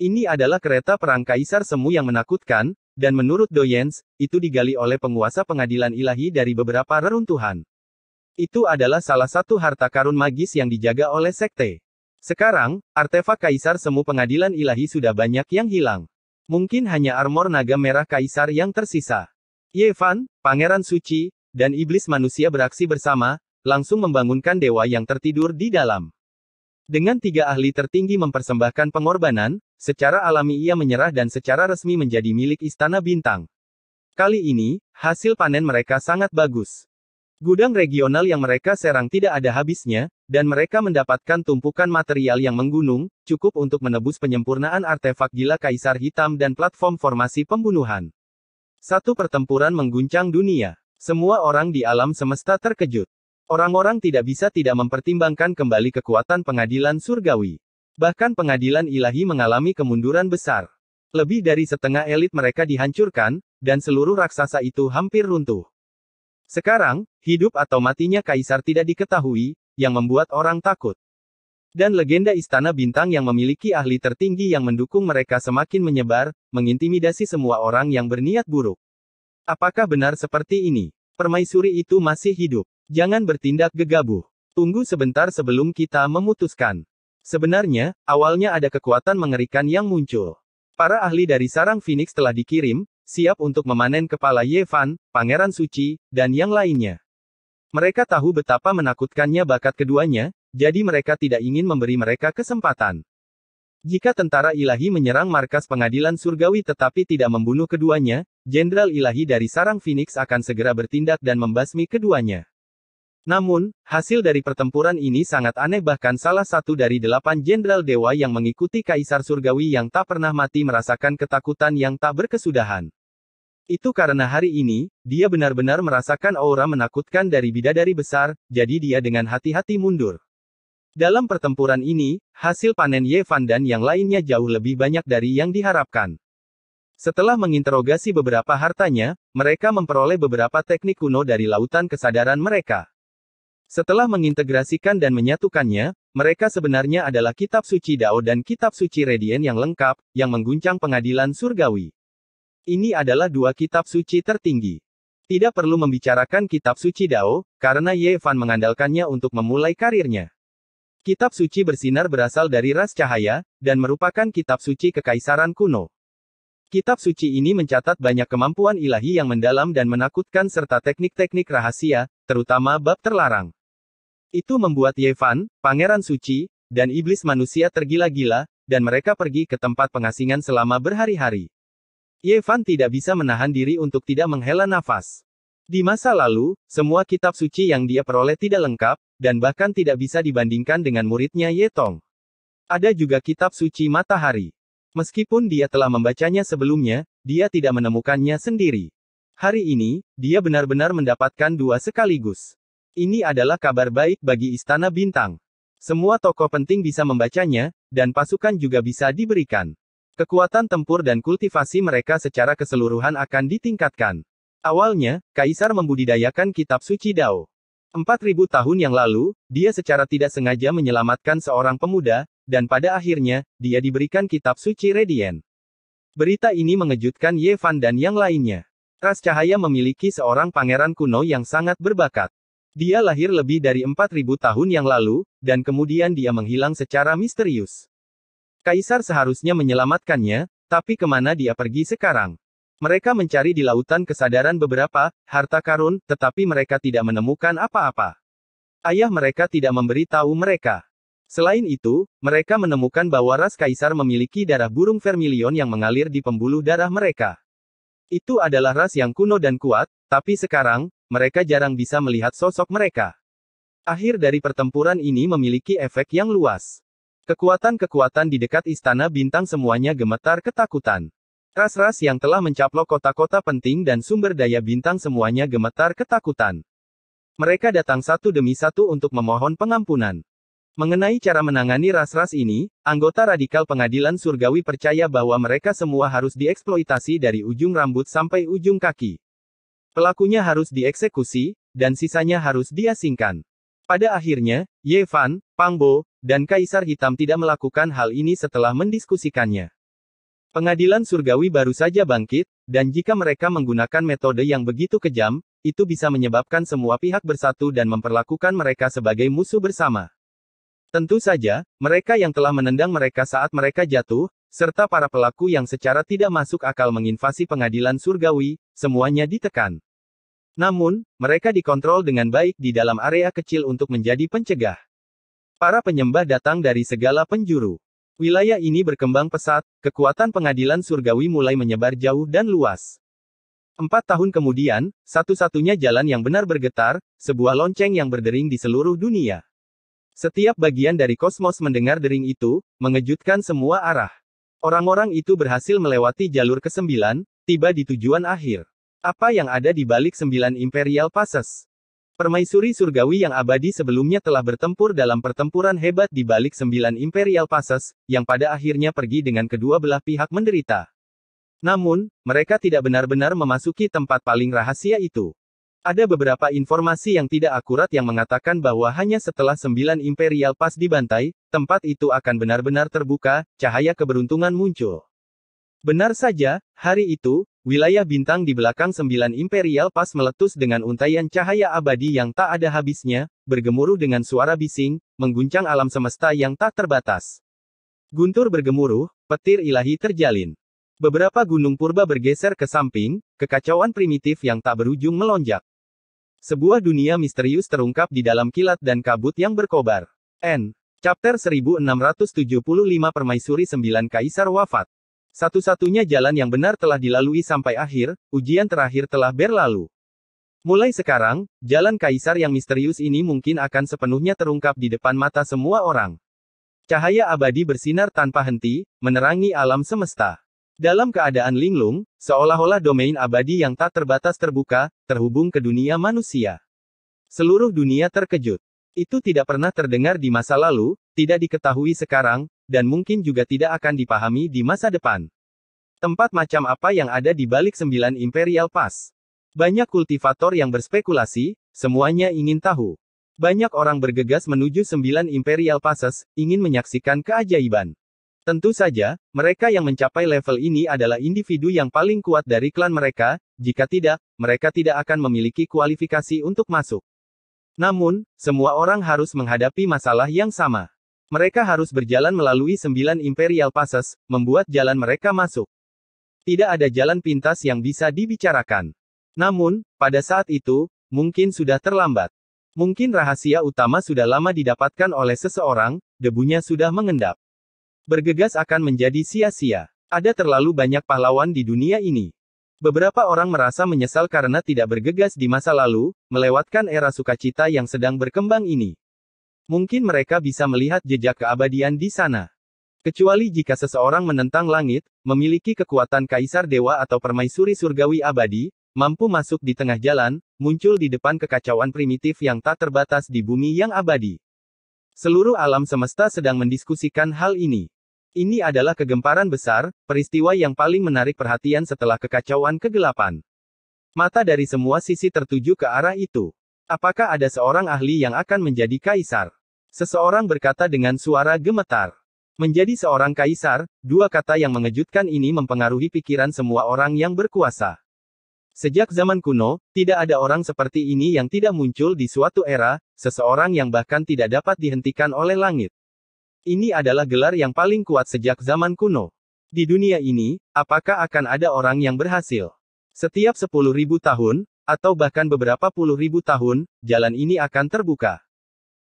Ini adalah kereta perang Kaisar Semu yang menakutkan, dan menurut Doyens, itu digali oleh penguasa pengadilan ilahi dari beberapa reruntuhan. Itu adalah salah satu harta karun magis yang dijaga oleh sekte. Sekarang, artefak Kaisar Semu Pengadilan Ilahi sudah banyak yang hilang. Mungkin hanya armor naga merah Kaisar yang tersisa. Ye Fan, Pangeran Suci, dan Iblis Manusia beraksi bersama, langsung membangunkan dewa yang tertidur di dalam. Dengan 3 ahli tertinggi mempersembahkan pengorbanan, secara alami ia menyerah dan secara resmi menjadi milik Istana Bintang. Kali ini, hasil panen mereka sangat bagus. Gudang regional yang mereka serang tidak ada habisnya, dan mereka mendapatkan tumpukan material yang menggunung, cukup untuk menebus penyempurnaan artefak gila Kaisar Hitam dan platform formasi pembunuhan. Satu pertempuran mengguncang dunia. Semua orang di alam semesta terkejut. Orang-orang tidak bisa tidak mempertimbangkan kembali kekuatan pengadilan surgawi. Bahkan pengadilan ilahi mengalami kemunduran besar. Lebih dari setengah elit mereka dihancurkan, dan seluruh raksasa itu hampir runtuh. Sekarang, hidup atau matinya Kaisar tidak diketahui, yang membuat orang takut. Dan legenda Istana Bintang yang memiliki ahli tertinggi yang mendukung mereka semakin menyebar, mengintimidasi semua orang yang berniat buruk. Apakah benar seperti ini? Permaisuri itu masih hidup. Jangan bertindak gegabah. Tunggu sebentar sebelum kita memutuskan. Sebenarnya, awalnya ada kekuatan mengerikan yang muncul. Para ahli dari sarang Phoenix telah dikirim, siap untuk memanen kepala Ye Fan, Pangeran Suci, dan yang lainnya. Mereka tahu betapa menakutkannya bakat keduanya, jadi mereka tidak ingin memberi mereka kesempatan. Jika tentara ilahi menyerang markas pengadilan surgawi tetapi tidak membunuh keduanya, Jenderal Ilahi dari sarang Phoenix akan segera bertindak dan membasmi keduanya. Namun, hasil dari pertempuran ini sangat aneh, bahkan salah satu dari 8 jenderal dewa yang mengikuti Kaisar Surgawi yang tak pernah mati merasakan ketakutan yang tak berkesudahan. Itu karena hari ini, dia benar-benar merasakan aura menakutkan dari bidadari besar, jadi dia dengan hati-hati mundur. Dalam pertempuran ini, hasil panen Ye Fan dan yang lainnya jauh lebih banyak dari yang diharapkan. Setelah menginterogasi beberapa hartanya, mereka memperoleh beberapa teknik kuno dari lautan kesadaran mereka. Setelah mengintegrasikan dan menyatukannya, mereka sebenarnya adalah Kitab Suci Dao dan Kitab Suci Radiant yang lengkap, yang mengguncang pengadilan surgawi. Ini adalah 2 kitab suci tertinggi. Tidak perlu membicarakan Kitab Suci Dao, karena Ye Fan mengandalkannya untuk memulai karirnya. Kitab Suci Bersinar berasal dari ras cahaya, dan merupakan kitab suci kekaisaran kuno. Kitab suci ini mencatat banyak kemampuan ilahi yang mendalam dan menakutkan serta teknik-teknik rahasia, terutama bab terlarang. Itu membuat Ye Fan, Pangeran Suci, dan Iblis Manusia tergila-gila, dan mereka pergi ke tempat pengasingan selama berhari-hari. Ye Fan tidak bisa menahan diri untuk tidak menghela nafas. Di masa lalu, semua kitab suci yang dia peroleh tidak lengkap, dan bahkan tidak bisa dibandingkan dengan muridnya Ye Tong. Ada juga kitab suci matahari. Meskipun dia telah membacanya sebelumnya, dia tidak menemukannya sendiri. Hari ini, dia benar-benar mendapatkan 2 sekaligus. Ini adalah kabar baik bagi Istana Bintang. Semua tokoh penting bisa membacanya, dan pasukan juga bisa diberikan. Kekuatan tempur dan kultivasi mereka secara keseluruhan akan ditingkatkan. Awalnya, Kaisar membudidayakan kitab suci Dao. 4000 tahun yang lalu, dia secara tidak sengaja menyelamatkan seorang pemuda, dan pada akhirnya, dia diberikan kitab suci Radiant. Berita ini mengejutkan Ye Fan dan yang lainnya. Ras Cahaya memiliki seorang pangeran kuno yang sangat berbakat. Dia lahir lebih dari 4000 tahun yang lalu, dan kemudian dia menghilang secara misterius. Kaisar seharusnya menyelamatkannya, tapi kemana dia pergi sekarang? Mereka mencari di lautan kesadaran beberapa harta karun, tetapi mereka tidak menemukan apa-apa. Ayah mereka tidak memberi tahu mereka. Selain itu, mereka menemukan bahwa ras Kaisar memiliki darah burung vermilion yang mengalir di pembuluh darah mereka. Itu adalah ras yang kuno dan kuat, tapi sekarang, mereka jarang bisa melihat sosok mereka. Akhir dari pertempuran ini memiliki efek yang luas. Kekuatan-kekuatan di dekat Istana Bintang semuanya gemetar ketakutan. Ras-ras yang telah mencaplok kota-kota penting dan sumber daya bintang semuanya gemetar ketakutan. Mereka datang satu demi satu untuk memohon pengampunan. Mengenai cara menangani ras-ras ini, anggota radikal pengadilan surgawi percaya bahwa mereka semua harus dieksploitasi dari ujung rambut sampai ujung kaki. Pelakunya harus dieksekusi, dan sisanya harus diasingkan. Pada akhirnya, Ye Fan, Pang Bo, dan Kaisar Hitam tidak melakukan hal ini setelah mendiskusikannya. Pengadilan surgawi baru saja bangkit, dan jika mereka menggunakan metode yang begitu kejam, itu bisa menyebabkan semua pihak bersatu dan memperlakukan mereka sebagai musuh bersama. Tentu saja, mereka yang telah menendang mereka saat mereka jatuh, serta para pelaku yang secara tidak masuk akal menginvasi pengadilan surgawi, semuanya ditekan. Namun, mereka dikontrol dengan baik di dalam area kecil untuk menjadi pencegah. Para penyembah datang dari segala penjuru. Wilayah ini berkembang pesat, kekuatan pengadilan surgawi mulai menyebar jauh dan luas. 4 tahun kemudian, satu-satunya jalan yang benar bergetar, sebuah lonceng yang berdering di seluruh dunia. Setiap bagian dari kosmos mendengar dering itu, mengejutkan semua arah. Orang-orang itu berhasil melewati jalur ke-9, tiba di tujuan akhir. Apa yang ada di balik 9 Imperial Passes? Permaisuri surgawi yang abadi sebelumnya telah bertempur dalam pertempuran hebat di balik 9 Imperial Passes, yang pada akhirnya pergi dengan kedua belah pihak menderita. Namun, mereka tidak benar-benar memasuki tempat paling rahasia itu. Ada beberapa informasi yang tidak akurat yang mengatakan bahwa hanya setelah 9 Imperial Pass dibantai, tempat itu akan benar-benar terbuka, cahaya keberuntungan muncul. Benar saja, hari itu, wilayah bintang di belakang 9 Imperial Pass meletus dengan untaian cahaya abadi yang tak ada habisnya, bergemuruh dengan suara bising, mengguncang alam semesta yang tak terbatas. Guntur bergemuruh, petir ilahi terjalin. Beberapa gunung purba bergeser ke samping, kekacauan primitif yang tak berujung melonjak. Sebuah dunia misterius terungkap di dalam kilat dan kabut yang berkobar. Chapter 1675 Permaisuri 9 Kaisar wafat. Satu-satunya jalan yang benar telah dilalui sampai akhir, ujian terakhir telah berlalu. Mulai sekarang, jalan Kaisar yang misterius ini mungkin akan sepenuhnya terungkap di depan mata semua orang. Cahaya abadi bersinar tanpa henti, menerangi alam semesta. Dalam keadaan linglung, seolah-olah domain abadi yang tak terbatas terbuka, terhubung ke dunia manusia. Seluruh dunia terkejut. Itu tidak pernah terdengar di masa lalu, tidak diketahui sekarang, dan mungkin juga tidak akan dipahami di masa depan. Tempat macam apa yang ada di balik 9 Imperial Pass? Banyak kultivator yang berspekulasi, semuanya ingin tahu. Banyak orang bergegas menuju 9 Imperial Passes, ingin menyaksikan keajaiban. Tentu saja, mereka yang mencapai level ini adalah individu yang paling kuat dari klan mereka, jika tidak, mereka tidak akan memiliki kualifikasi untuk masuk. Namun, semua orang harus menghadapi masalah yang sama. Mereka harus berjalan melalui 9 Imperial Passes, membuat jalan mereka masuk. Tidak ada jalan pintas yang bisa dibicarakan. Namun, pada saat itu, mungkin sudah terlambat. Mungkin rahasia utama sudah lama didapatkan oleh seseorang, debunya sudah mengendap. Bergegas akan menjadi sia-sia. Ada terlalu banyak pahlawan di dunia ini. Beberapa orang merasa menyesal karena tidak bergegas di masa lalu, melewatkan era sukacita yang sedang berkembang ini. Mungkin mereka bisa melihat jejak keabadian di sana. Kecuali jika seseorang menentang langit, memiliki kekuatan kaisar dewa atau permaisuri surgawi abadi, mampu masuk di tengah jalan, muncul di depan kekacauan primitif yang tak terbatas di bumi yang abadi. Seluruh alam semesta sedang mendiskusikan hal ini. Ini adalah kegemparan besar, peristiwa yang paling menarik perhatian setelah kekacauan kegelapan. Mata dari semua sisi tertuju ke arah itu. Apakah ada seorang ahli yang akan menjadi kaisar? Seseorang berkata dengan suara gemetar. Menjadi seorang kaisar, dua kata yang mengejutkan ini mempengaruhi pikiran semua orang yang berkuasa. Sejak zaman kuno, tidak ada orang seperti ini yang tidak muncul di suatu era, seseorang yang bahkan tidak dapat dihentikan oleh langit. Ini adalah gelar yang paling kuat sejak zaman kuno. Di dunia ini, apakah akan ada orang yang berhasil? Setiap 10.000 tahun, atau bahkan beberapa puluh ribu tahun, jalan ini akan terbuka.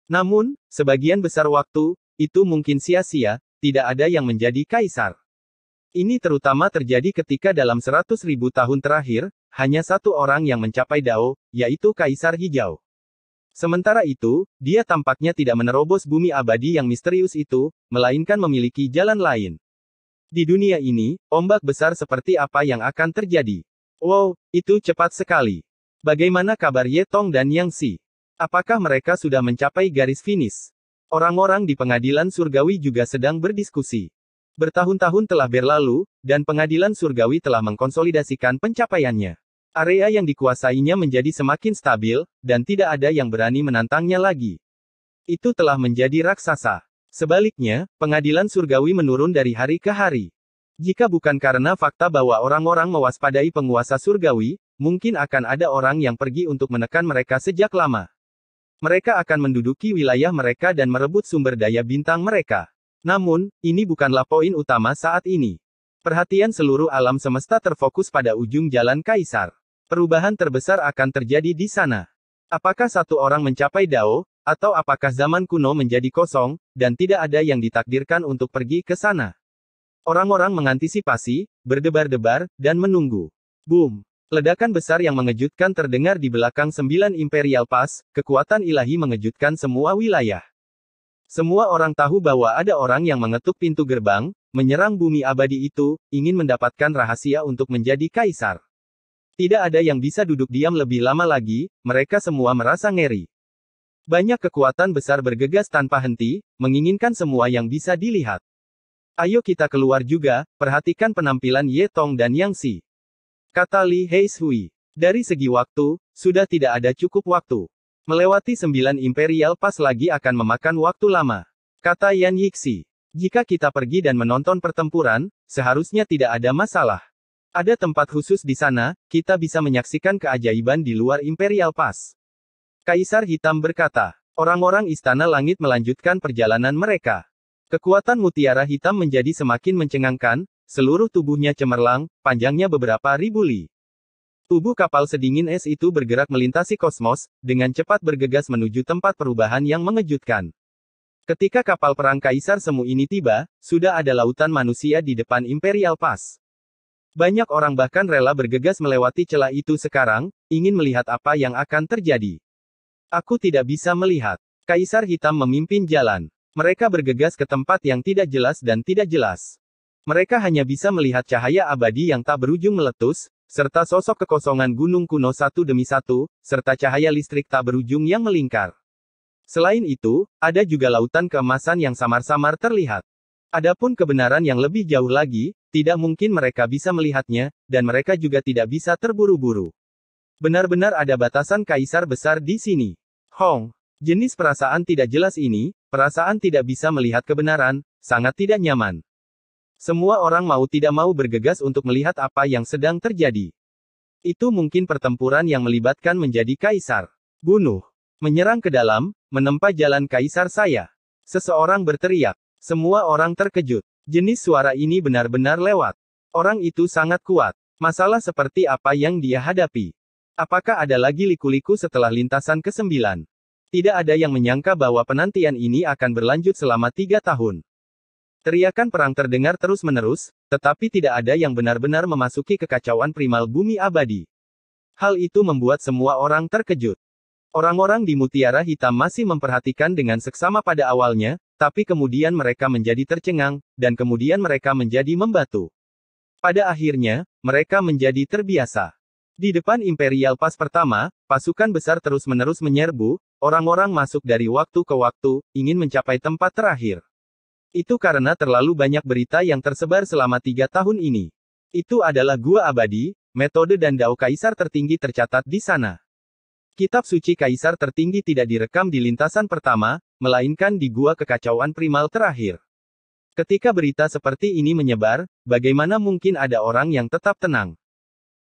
Namun, sebagian besar waktu, itu mungkin sia-sia, tidak ada yang menjadi kaisar. Ini terutama terjadi ketika dalam 100.000 tahun terakhir, hanya satu orang yang mencapai Dao, yaitu Kaisar Hijau. Sementara itu, dia tampaknya tidak menerobos bumi abadi yang misterius itu, melainkan memiliki jalan lain. Di dunia ini, ombak besar seperti apa yang akan terjadi? Wow, itu cepat sekali. Bagaimana kabar Ye Tong dan Yang Si? Apakah mereka sudah mencapai garis finish? Orang-orang di pengadilan surgawi juga sedang berdiskusi. Bertahun-tahun telah berlalu, dan pengadilan surgawi telah mengkonsolidasikan pencapaiannya. Area yang dikuasainya menjadi semakin stabil, dan tidak ada yang berani menantangnya lagi. Itu telah menjadi raksasa. Sebaliknya, pengadilan surgawi menurun dari hari ke hari. Jika bukan karena fakta bahwa orang-orang mewaspadai penguasa surgawi, mungkin akan ada orang yang pergi untuk menekan mereka sejak lama. Mereka akan menduduki wilayah mereka dan merebut sumber daya bintang mereka. Namun, ini bukanlah poin utama saat ini. Perhatian seluruh alam semesta terfokus pada ujung jalan Kaisar. Perubahan terbesar akan terjadi di sana. Apakah satu orang mencapai Dao, atau apakah zaman kuno menjadi kosong, dan tidak ada yang ditakdirkan untuk pergi ke sana? Orang-orang mengantisipasi, berdebar-debar, dan menunggu. Boom! Ledakan besar yang mengejutkan terdengar di belakang 9 Imperial Pass, kekuatan ilahi mengejutkan semua wilayah. Semua orang tahu bahwa ada orang yang mengetuk pintu gerbang, menyerang bumi abadi itu, ingin mendapatkan rahasia untuk menjadi kaisar. Tidak ada yang bisa duduk diam lebih lama lagi, mereka semua merasa ngeri. Banyak kekuatan besar bergegas tanpa henti, menginginkan semua yang bisa dilihat. Ayo kita keluar juga, perhatikan penampilan Ye Tong dan Yang Xi. Kata Li Heishui. Dari segi waktu, sudah tidak ada cukup waktu. Melewati 9 Imperial Pass lagi akan memakan waktu lama. Kata Yan Yixi. Jika kita pergi dan menonton pertempuran, seharusnya tidak ada masalah. Ada tempat khusus di sana, kita bisa menyaksikan keajaiban di luar Imperial Pass. Kaisar Hitam berkata. Orang-orang Istana Langit melanjutkan perjalanan mereka. Kekuatan mutiara hitam menjadi semakin mencengangkan, seluruh tubuhnya cemerlang, panjangnya beberapa ribu li. Tubuh kapal sedingin es itu bergerak melintasi kosmos, dengan cepat bergegas menuju tempat perubahan yang mengejutkan. Ketika kapal perang Kaisar Semu ini tiba, sudah ada lautan manusia di depan Imperial Pass. Banyak orang bahkan rela bergegas melewati celah itu sekarang, ingin melihat apa yang akan terjadi. Aku tidak bisa melihat. Kaisar Hitam memimpin jalan. Mereka bergegas ke tempat yang tidak jelas dan tidak jelas. Mereka hanya bisa melihat cahaya abadi yang tak berujung meletus, serta sosok kekosongan gunung kuno satu demi satu, serta cahaya listrik tak berujung yang melingkar. Selain itu, ada juga lautan keemasan yang samar-samar terlihat. Adapun kebenaran yang lebih jauh lagi, tidak mungkin mereka bisa melihatnya, dan mereka juga tidak bisa terburu-buru. Benar-benar ada batasan kaisar besar di sini. Hong, jenis perasaan tidak jelas ini, perasaan tidak bisa melihat kebenaran, sangat tidak nyaman. Semua orang mau tidak mau bergegas untuk melihat apa yang sedang terjadi. Itu mungkin pertempuran yang melibatkan menjadi kaisar. Bunuh. Menyerang ke dalam, menempa jalan kaisar saya. Seseorang berteriak. Semua orang terkejut. Jenis suara ini benar-benar lewat. Orang itu sangat kuat. Masalah seperti apa yang dia hadapi? Apakah ada lagi liku-liku setelah lintasan ke-9? Tidak ada yang menyangka bahwa penantian ini akan berlanjut selama 3 tahun. Teriakan perang terdengar terus-menerus, tetapi tidak ada yang benar-benar memasuki kekacauan primal bumi abadi. Hal itu membuat semua orang terkejut. Orang-orang di Mutiara Hitam masih memperhatikan dengan seksama pada awalnya, tapi kemudian mereka menjadi tercengang, dan kemudian mereka menjadi membatu. Pada akhirnya, mereka menjadi terbiasa. Di depan Imperial Pass pertama, pasukan besar terus-menerus menyerbu, orang-orang masuk dari waktu ke waktu, ingin mencapai tempat terakhir. Itu karena terlalu banyak berita yang tersebar selama 3 tahun ini. Itu adalah gua abadi, metode dan dao kaisar tertinggi tercatat di sana. Kitab suci kaisar tertinggi tidak direkam di lintasan pertama, melainkan di gua kekacauan primal terakhir. Ketika berita seperti ini menyebar, bagaimana mungkin ada orang yang tetap tenang?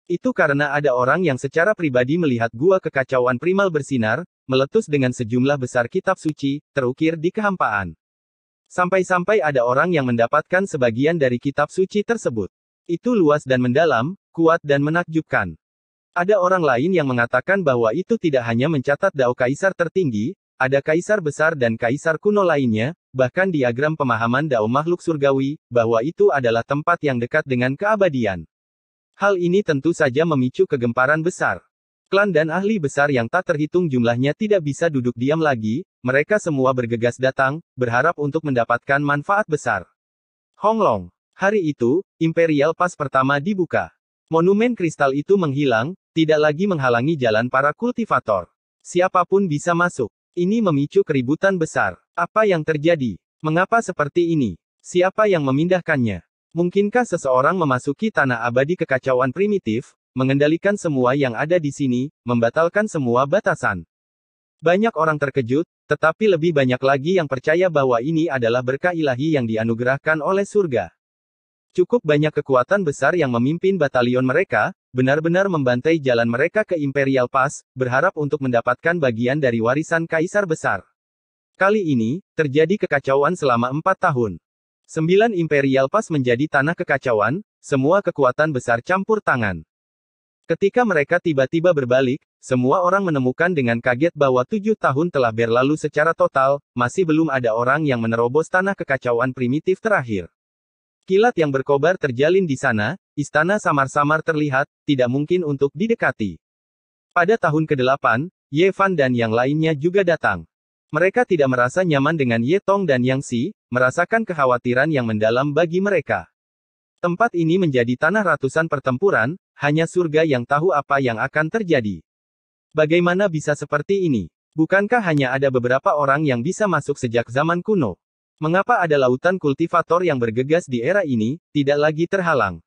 Itu karena ada orang yang secara pribadi melihat gua kekacauan primal bersinar, meletus dengan sejumlah besar kitab suci, terukir di kehampaan. Sampai-sampai ada orang yang mendapatkan sebagian dari kitab suci tersebut. Itu luas dan mendalam, kuat dan menakjubkan. Ada orang lain yang mengatakan bahwa itu tidak hanya mencatat dao kaisar tertinggi, ada kaisar besar dan kaisar kuno lainnya, bahkan diagram pemahaman dao makhluk surgawi, bahwa itu adalah tempat yang dekat dengan keabadian. Hal ini tentu saja memicu kegemparan besar. Klan dan ahli besar yang tak terhitung jumlahnya tidak bisa duduk diam lagi, mereka semua bergegas datang, berharap untuk mendapatkan manfaat besar. Honglong. Hari itu, Imperial Pass pertama dibuka. Monumen kristal itu menghilang, tidak lagi menghalangi jalan para kultivator. Siapapun bisa masuk. Ini memicu keributan besar. Apa yang terjadi? Mengapa seperti ini? Siapa yang memindahkannya? Mungkinkah seseorang memasuki tanah abadi kekacauan primitif, mengendalikan semua yang ada di sini, membatalkan semua batasan? Banyak orang terkejut, tetapi lebih banyak lagi yang percaya bahwa ini adalah berkah ilahi yang dianugerahkan oleh surga. Cukup banyak kekuatan besar yang memimpin batalion mereka, benar-benar membantai jalan mereka ke Imperial Pass, berharap untuk mendapatkan bagian dari warisan Kaisar Besar. Kali ini, terjadi kekacauan selama 4 tahun. 9 Imperial Pass menjadi tanah kekacauan, semua kekuatan besar campur tangan. Ketika mereka tiba-tiba berbalik, semua orang menemukan dengan kaget bahwa 7 tahun telah berlalu secara total, masih belum ada orang yang menerobos tanah kekacauan primitif terakhir. Kilat yang berkobar terjalin di sana, istana samar-samar terlihat, tidak mungkin untuk didekati. Pada tahun ke-8, Ye Fan dan yang lainnya juga datang. Mereka tidak merasa nyaman dengan Ye Tong dan Yang Xi, merasakan kekhawatiran yang mendalam bagi mereka. Tempat ini menjadi tanah ratusan pertempuran, hanya surga yang tahu apa yang akan terjadi. Bagaimana bisa seperti ini? Bukankah hanya ada beberapa orang yang bisa masuk sejak zaman kuno? Mengapa ada lautan kultivator yang bergegas di era ini, tidak lagi terhalang?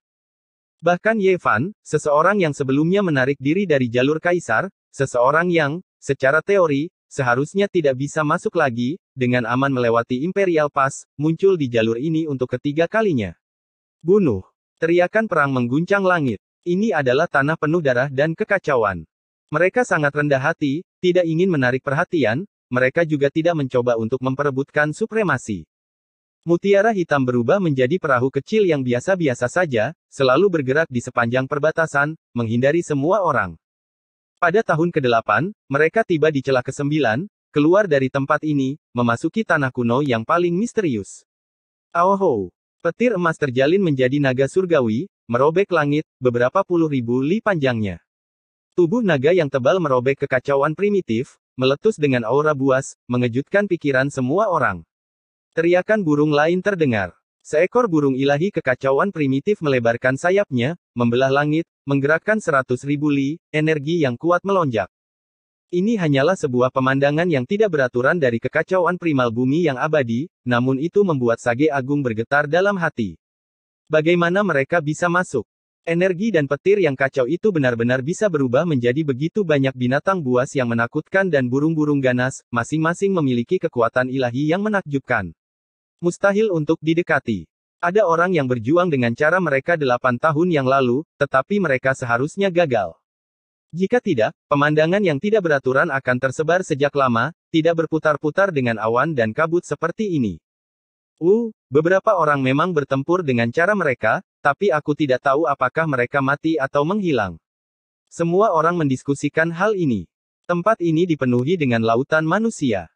Bahkan Ye Fan, seseorang yang sebelumnya menarik diri dari jalur kaisar, seseorang yang, secara teori, seharusnya tidak bisa masuk lagi, dengan aman melewati Imperial Pass, muncul di jalur ini untuk ketiga kalinya. Bunuh! Teriakan perang mengguncang langit. Ini adalah tanah penuh darah dan kekacauan. Mereka sangat rendah hati, tidak ingin menarik perhatian, mereka juga tidak mencoba untuk memperebutkan supremasi. Mutiara hitam berubah menjadi perahu kecil yang biasa-biasa saja, selalu bergerak di sepanjang perbatasan, menghindari semua orang. Pada tahun ke-8, mereka tiba di celah ke-9, keluar dari tempat ini, memasuki tanah kuno yang paling misterius. Aoho! Petir emas terjalin menjadi naga surgawi, merobek langit, beberapa puluh ribu li panjangnya. Tubuh naga yang tebal merobek kekacauan primitif, meletus dengan aura buas, mengejutkan pikiran semua orang. Teriakan burung lain terdengar. Seekor burung ilahi kekacauan primitif melebarkan sayapnya, membelah langit, menggerakkan 100.000 li, energi yang kuat melonjak. Ini hanyalah sebuah pemandangan yang tidak beraturan dari kekacauan primal bumi yang abadi, namun itu membuat Sage Agung bergetar dalam hati. Bagaimana mereka bisa masuk? Energi dan petir yang kacau itu benar-benar bisa berubah menjadi begitu banyak binatang buas yang menakutkan dan burung-burung ganas, masing-masing memiliki kekuatan ilahi yang menakjubkan. Mustahil untuk didekati. Ada orang yang berjuang dengan cara mereka 8 tahun yang lalu, tetapi mereka seharusnya gagal. Jika tidak, pemandangan yang tidak beraturan akan tersebar sejak lama, tidak berputar-putar dengan awan dan kabut seperti ini. Beberapa orang memang bertempur dengan cara mereka, tapi aku tidak tahu apakah mereka mati atau menghilang. Semua orang mendiskusikan hal ini. Tempat ini dipenuhi dengan lautan manusia.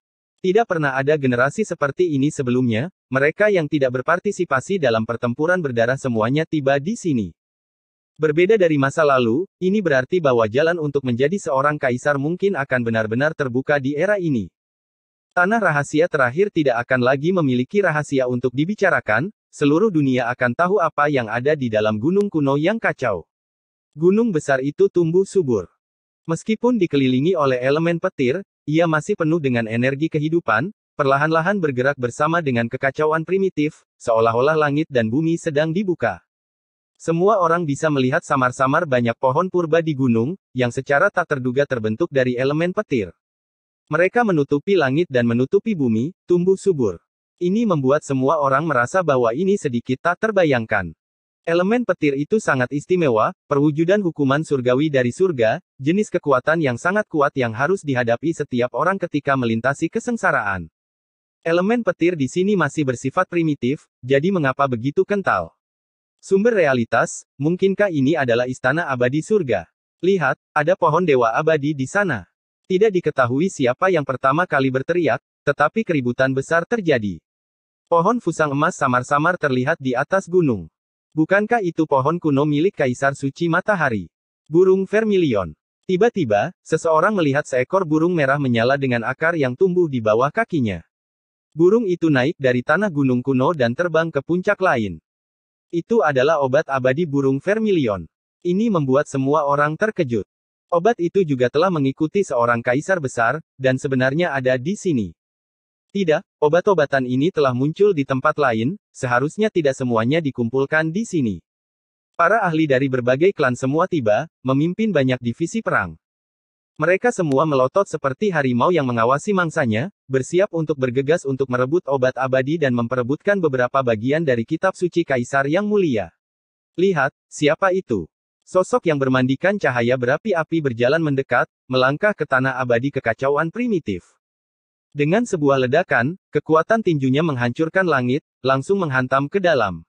Tidak pernah ada generasi seperti ini sebelumnya, mereka yang tidak berpartisipasi dalam pertempuran berdarah semuanya tiba di sini. Berbeda dari masa lalu, ini berarti bahwa jalan untuk menjadi seorang kaisar mungkin akan benar-benar terbuka di era ini. Tanah rahasia terakhir tidak akan lagi memiliki rahasia untuk dibicarakan, seluruh dunia akan tahu apa yang ada di dalam gunung kuno yang kacau. Gunung besar itu tumbuh subur. Meskipun dikelilingi oleh elemen petir, ia masih penuh dengan energi kehidupan, perlahan-lahan bergerak bersama dengan kekacauan primitif, seolah-olah langit dan bumi sedang dibuka. Semua orang bisa melihat samar-samar banyak pohon purba di gunung, yang secara tak terduga terbentuk dari elemen petir. Mereka menutupi langit dan menutupi bumi, tumbuh subur. Ini membuat semua orang merasa bahwa ini sedikit tak terbayangkan. Elemen petir itu sangat istimewa, perwujudan hukuman surgawi dari surga, jenis kekuatan yang sangat kuat yang harus dihadapi setiap orang ketika melintasi kesengsaraan. Elemen petir di sini masih bersifat primitif, jadi mengapa begitu kental? Sumber realitas, mungkinkah ini adalah istana abadi surga? Lihat, ada pohon dewa abadi di sana. Tidak diketahui siapa yang pertama kali berteriak, tetapi keributan besar terjadi. Pohon fusang emas samar-samar terlihat di atas gunung. Bukankah itu pohon kuno milik Kaisar Suci Matahari? Burung Vermilion. Tiba-tiba, seseorang melihat seekor burung merah menyala dengan akar yang tumbuh di bawah kakinya. Burung itu naik dari tanah gunung kuno dan terbang ke puncak lain. Itu adalah obat abadi burung Vermilion. Ini membuat semua orang terkejut. Obat itu juga telah mengikuti seorang kaisar besar, dan sebenarnya ada di sini. Tidak, obat-obatan ini telah muncul di tempat lain, seharusnya tidak semuanya dikumpulkan di sini. Para ahli dari berbagai klan semua tiba, memimpin banyak divisi perang. Mereka semua melotot seperti harimau yang mengawasi mangsanya, bersiap untuk bergegas untuk merebut obat abadi dan memperebutkan beberapa bagian dari kitab suci kaisar yang mulia. Lihat, siapa itu? Sosok yang bermandikan cahaya berapi-api berjalan mendekat, melangkah ke tanah abadi kekacauan primitif. Dengan sebuah ledakan, kekuatan tinjunya menghancurkan langit, langsung menghantam ke dalam.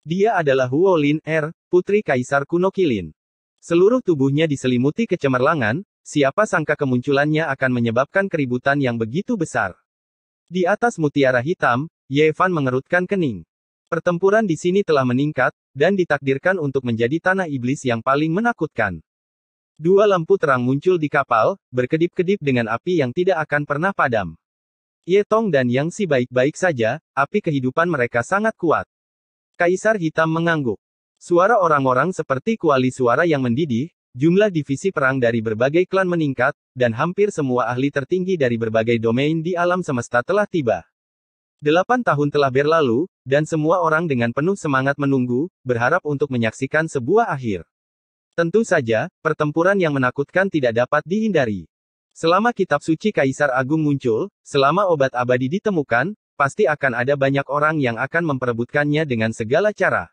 Dia adalah Huo Lin Er, putri Kaisar kuno Qilin. Seluruh tubuhnya diselimuti kecemerlangan, siapa sangka kemunculannya akan menyebabkan keributan yang begitu besar. Di atas mutiara hitam, Ye Fan mengerutkan kening. Pertempuran di sini telah meningkat, dan ditakdirkan untuk menjadi tanah iblis yang paling menakutkan. Dua lampu terang muncul di kapal, berkedip-kedip dengan api yang tidak akan pernah padam. Ye Tong dan Yang Si baik-baik saja, api kehidupan mereka sangat kuat. Kaisar Hitam mengangguk. Suara orang-orang seperti kuali suara yang mendidih, jumlah divisi perang dari berbagai klan meningkat, dan hampir semua ahli tertinggi dari berbagai domain di alam semesta telah tiba. 8 tahun telah berlalu, dan semua orang dengan penuh semangat menunggu, berharap untuk menyaksikan sebuah akhir. Tentu saja, pertempuran yang menakutkan tidak dapat dihindari. Selama kitab suci Kaisar Agung muncul, selama obat abadi ditemukan, pasti akan ada banyak orang yang akan memperebutkannya dengan segala cara.